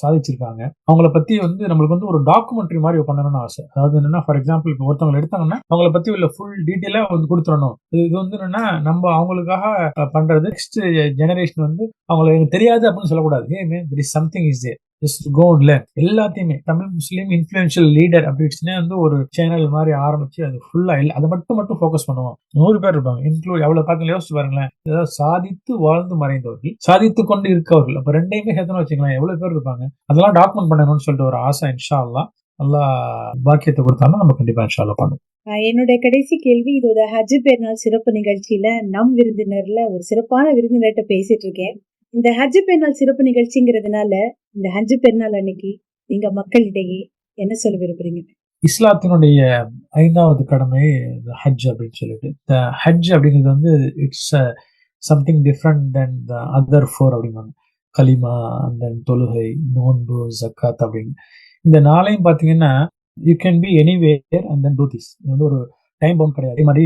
சாதிச்சிருக்காங்க. அவங்கள பத்தி வந்து நம்மளுக்கு வந்து ஒரு டாக்குமெண்ட்ரி மாதிரி பண்ணணும்னு ஆசை. அதாவது என்னன்னா, ஃபார் எக்ஸாம்பிள் இப்போ ஒருத்தவங்க எடுத்தாங்கன்னா அவங்கள பத்தி உள்ள ஃபுல் டீட்டெயிலா வந்து கொடுத்துடணும். இது வந்து என்னன்னா, நம்ம அவங்களுக்காக பண்றது. நெக்ஸ்ட் ஜெனரேஷன் வந்து அவங்களுக்கு எனக்கு தெரியாது அப்படின்னு சொல்லக்கூடாது. there is something is there, just go and learn. எல்லாத்தையுமே தமிழ் முஸ்லீம் இன்ஃப்ளூயன்ஷியல் லீடர் அப்படின்னு வந்து ஒரு சேனல் மாதிரி ஆரம்பிச்சு அது ஃபுல்லா அதை மட்டும் ஃபோக்கஸ் பண்ணுவோம். 100 பேர் இருப்பாங்க, இன்க்ளூட் எவ்வளவு பார்த்து யோசிச்சு பாருங்களேன். ஏதாவது சாதித்து வாழ்ந்து மறைந்தவர்கள், சாதித்து கொண்டு இருக்கவர்கள், அப்ப ரெண்டையுமே சேர்த்துன்னு வச்சுக்கலாம், எவ்வளவு பேர் இருப்பாங்க. அதெல்லாம் டாக்குமெண்ட் பண்ணணும்னு சொல்லிட்டு ஒரு ஆசை. இன்ஷா அல்லாஹ் அல்லாஹ் பாக்கியத்தை கொடுத்தாலும் நம்ம கண்டிப்பா இன்ஷா அல்லாஹ் பண்ணுவோம். என்னுடைய கடைசி கேள்வி, இதோட ஹஜ் பெருநாள் சிறப்பு நிகழ்ச்சியில நம் விருந்தினர்ல ஒரு சிறப்பான விருந்தினர்கிட்ட பேசிட்டு இருக்கேன். இந்த ஹஜ் பெருநாள் சிறப்பு நிகழ்ச்சிங்கிறதுனால இந்த ஹஜ் பெருநாள் அன்னைக்கு நீங்க மக்களிடையே என்ன சொல்ல விரும்புறீங்க? இஸ்லாத்தினுடைய 5வது கடமை ஹஜ் அப்படின்னு சொல்லிட்டு, இந்த ஹஜ் அப்படிங்கிறது வந்து it's something different then the other 4 அப்படிம்பாங்க. கலிமா, அண்ட் தென் தொழுகை, நோன்பு, ஜக்காத் அப்படின்னு. இந்த நாளையும் பார்த்தீங்கன்னா you can be anywhere and then do this. இது வந்து ஒரு டைம் பவுண்ட் கிடையாது. அதே மாதிரி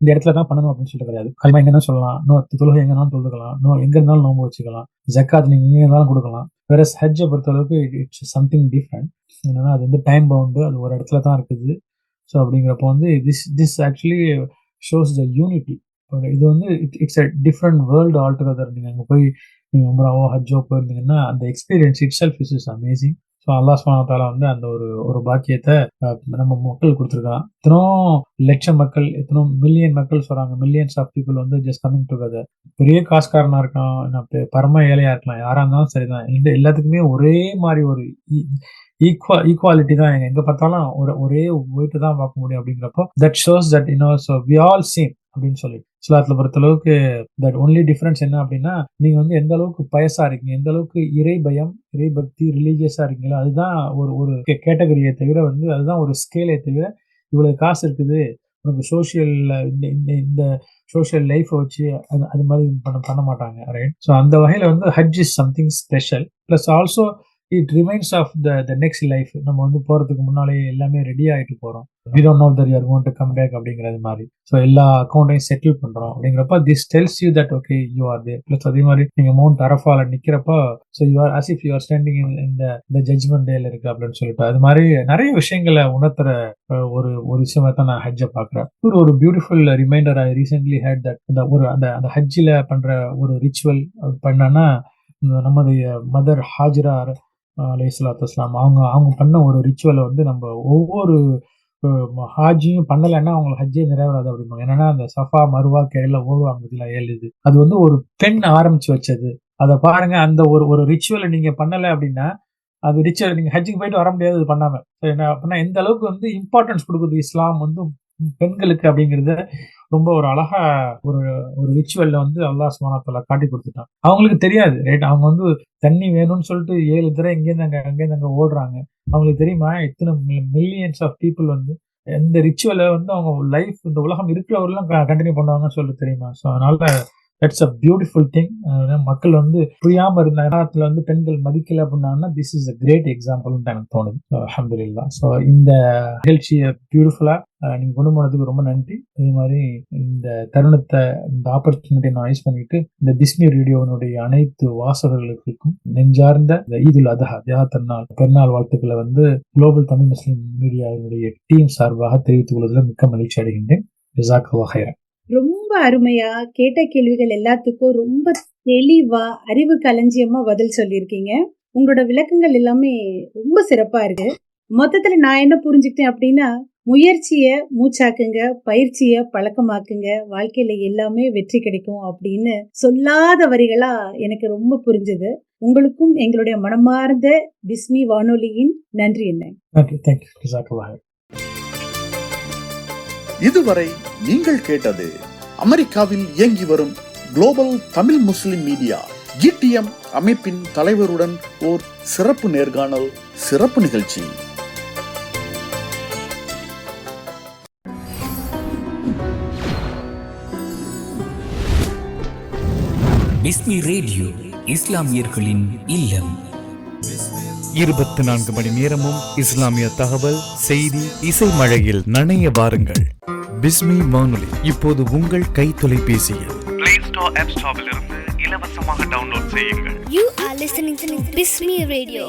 இந்த இடத்துல தான் பண்ணணும் அப்படின்னு சொல்லிட்டு கிடையாது. கலிமா எங்கன்னா சொல்லலாம், தொழுகை எங்கன்னாலும் தொழுதுக்கலாம், எங்க இருந்தாலும் நோன்பு வச்சுக்கலாம், ஜக்காத் நீங்க எங்க இருந்தாலும் கொடுக்கலாம். வேற ஹஜ்ஜை பொறுத்தளவுக்கு இட்ஸ் சம்திங் டிஃப்ரெண்ட். என்னன்னா அது வந்து டைம் பவுண்டு, அது ஒரு இடத்துல தான் இருக்குது. ஸோ அப்படிங்கிறப்போ வந்து this actually shows the unity. இது வந்து it's a different world all together. நீங்கள் அங்கே போய் நீங்கள் உம்ராவோ ஹஜ்ஜோ போயிருந்தீங்கன்னா அந்த experience itself is amazing. So அல்லாஹ் சுப்ஹானஹு வ தஆலா வந்து அந்த ஒரு பாக்கியத்தை நம்ம மக்கள் கொடுத்துருக்கான். எத்தனோ லட்சம் மக்கள், எத்தனோ மில்லியன் மக்கள் சொல்றாங்க, மில்லியன்ஸ் ஆஃப் பீப்புள் வந்து ஜஸ்ட் கமிங் டுகெதர். பெரிய காசுக்காரனா இருக்கலாம், பரம ஏழையா இருக்கலாம், யாரா இருந்தாலும் சரிதான். இந்த எல்லாத்துக்குமே ஒரே மாதிரி ஒரு ஈக்குவாலிட்டி தான். எங்க பார்த்தாலும் ஒரே வெயிட் தான் பார்க்க முடியும். அப்படிங்கிறப்போ that shows that so we all same அப்படின்னு சொல்லிட்டு இஸ்லாத்துல பொறுத்த அளவுக்கு தட் ஒன்லி டிஃபரன்ஸ் என்ன அப்படின்னா, நீங்க வந்து எந்த அளவுக்கு பயசா இருக்கீங்க, எந்த அளவுக்கு இறை பயம், இறை பக்தி, ரிலீஜியஸா இருக்கீங்களோ அதுதான் ஒரு கேட்டகரியை தவிர வந்து அதுதான் ஒரு ஸ்கேலே தவிர இவ்வளவு காசு இருக்குது உனக்கு சோசியல் இந்த சோசியல் லைஃப்பை வச்சு அது மாதிரி பண்ண மாட்டாங்க, ரைட்? ஸோ அந்த வகையில வந்து ஹஜ் is something special. Plus also it remains of the next life. நம்ம வந்து போறதுக்கு முன்னாலே எல்லாமே ரெடி ஆகிட்டு போறோம். we don't know that you are going to come back அப்படிங்கிறது மாதிரி. ஸோ எல்லா அக்கௌண்ட்டையும் செட்டில் பண்றோம் அப்படிங்கிறப்ப this tells you that okay you are there. Plus அதே மாதிரி நீங்க மவுண்ட் அரஃபால நிக்கிறப்ப so you are as if you are standing in the judgment டேல இருக்கு அப்படின்னு சொல்லிட்டு அது மாதிரி நிறைய விஷயங்களை உணர்த்துற ஒரு விஷயமா தான் நான் ஹஜ்ஜை பாக்குறேன். ஒரு beautiful reminder. I recently had that அந்த ஹஜ்ஜில பண்ற ஒரு ரிச்சுவல் பண்ணனா நம்முடைய மதர் ஹாஜிரா அலைஹிஸ்ஸலாத்து வஸ்ஸலாம் அவங்க பண்ண ஒரு ரிச்சுவலை வந்து நம்ம ஒவ்வொரு ஹாஜியும் பண்ணலைன்னா அவங்களுக்கு ஹஜ்ஜே நிறைவேறாது அப்படிம்பாங்க. என்னன்னா அந்த சஃபா மருவா கையில ஓடுவாங்க 7 இது. அது வந்து ஒரு பெண் ஆரம்பிச்சு வச்சது. அதை பாருங்க, அந்த ஒரு ரிச்சுவலை நீங்க பண்ணலை அப்படின்னா அது ரிச்சுவல் நீங்க ஹஜ்ஜுக்கு போயிட்டு வர முடியாது அது பண்ணாம. என்ன அப்படின்னா எந்த அளவுக்கு வந்து இம்பார்ட்டன்ஸ் கொடுக்குது இஸ்லாம் வந்து பெண்களுக்கு அப்படிங்கிறத ரொம்ப ஒரு அழகா ஒரு ரிச்சுவல்ல வந்து அல்லாஹ் சுப்ஹானஹு வ தஆலா காட்டி கொடுத்துட்டான். அவங்களுக்கு தெரியாது, ரைட்? அவங்க வந்து தண்ணி வேணும்னு சொல்லிட்டு 7 தடவை அங்கேருந்து அங்க ஓடுறாங்க. அவங்களுக்கு தெரியுமா இத்தனை மில்லியன்ஸ் ஆஃப் பீப்புள் வந்து இந்த ரிச்சுவலை வந்து அவங்க லைஃப் இந்த உலகம் இருக்கிறவரெல்லாம் கண்டினியூ பண்ணுவாங்கன்னு சொல்லிட்டு தெரியுமா? ஸோ அதனால தட்ஸ் அ பியூட்டிஃபுல் திங். மக்கள் வந்து புரியாம இருந்த நேரத்துல வந்து பெண்கள் மதிக்கல அப்படின்னாங்கன்னா திஸ் இஸ் அ கிரேட் எக்ஸாம்பிள்னு எனக்கு தோணுது. அல்ஹம்துலில்லாஹ். ஸோ இந்த நிகழ்ச்சியை பியூட்டிஃபுல்லா நீங்க கொண்டு போனதுக்கு ரொம்ப நன்றி. அதே மாதிரி இந்த தருணத்தை, இந்த ஆப்பர்ச்சுனிட்டியை நான் யூஸ் பண்ணிட்டு இந்த பிஸ்மி ரேடியோனுடைய அனைத்து வாசகர்களுக்கும் நெஞ்சார்ந்த இந்த ஈதுல் அதஹா பெருநாள் வாழ்த்துக்களை வந்து குளோபல் தமிழ் முஸ்லிம் மீடியாவினுடைய டீம் சார்பாக தெரிவித்துக் கொள்வதில் மிக்க மகிழ்ச்சி அடைகின்றேன். ஜஸாக்கல்லாஹ் ஹைரன். ரொம்ப அருமையா கேட்ட கேள்விகள் எல்லாத்துக்கும் ரொம்ப தெளிவா அறிவு களஞ்சியமா பதில் சொல்லியிருக்கீங்க. உங்களோட விளக்கங்கள் எல்லாமே ரொம்ப சிறப்பா இருக்கு. மொத்தத்துல நான் என்ன புரிஞ்சுக்கிட்டேன் அப்படின்னா, முயற்சிய மூச்சாக்குங்க, பயிற்சிய பழக்கமாக்குங்க, வாழ்க்கையில எல்லாமே வெற்றி கிடைக்கும் அப்படின்னு சொல்லாத வரிகளா எனக்கு ரொம்ப புரிஞ்சது. உங்களுக்கும் எங்களுடைய மனமார்ந்த பிஸ்மி வானொலியின் நன்றி. என்ன இதுவரை நீங்கள் கேட்டது அமெரிக்காவில் இயங்கி வரும் குளோபல் தமிழ் முஸ்லிம் மீடியா GTM அமைப்பின் தலைவருடன் ஓர் சிறப்பு நேர்காணல் சிறப்பு நிகழ்ச்சி. பிஸ்மி ரேடியோ, இஸ்லாமியர்களின் இல்லம். 24 மணி நேரமும் இஸ்லாமிய தகவல், செய்தி, இசை மழையில் நனைய வாருங்கள். பிஸ்மி வானொலி இப்போது உங்கள் கை தொலைபேசியில் Play Store, App Store இலிருந்து இலவசமாக டவுன்லோட் செய்யுங்கள். You are listening to Bismi Radio.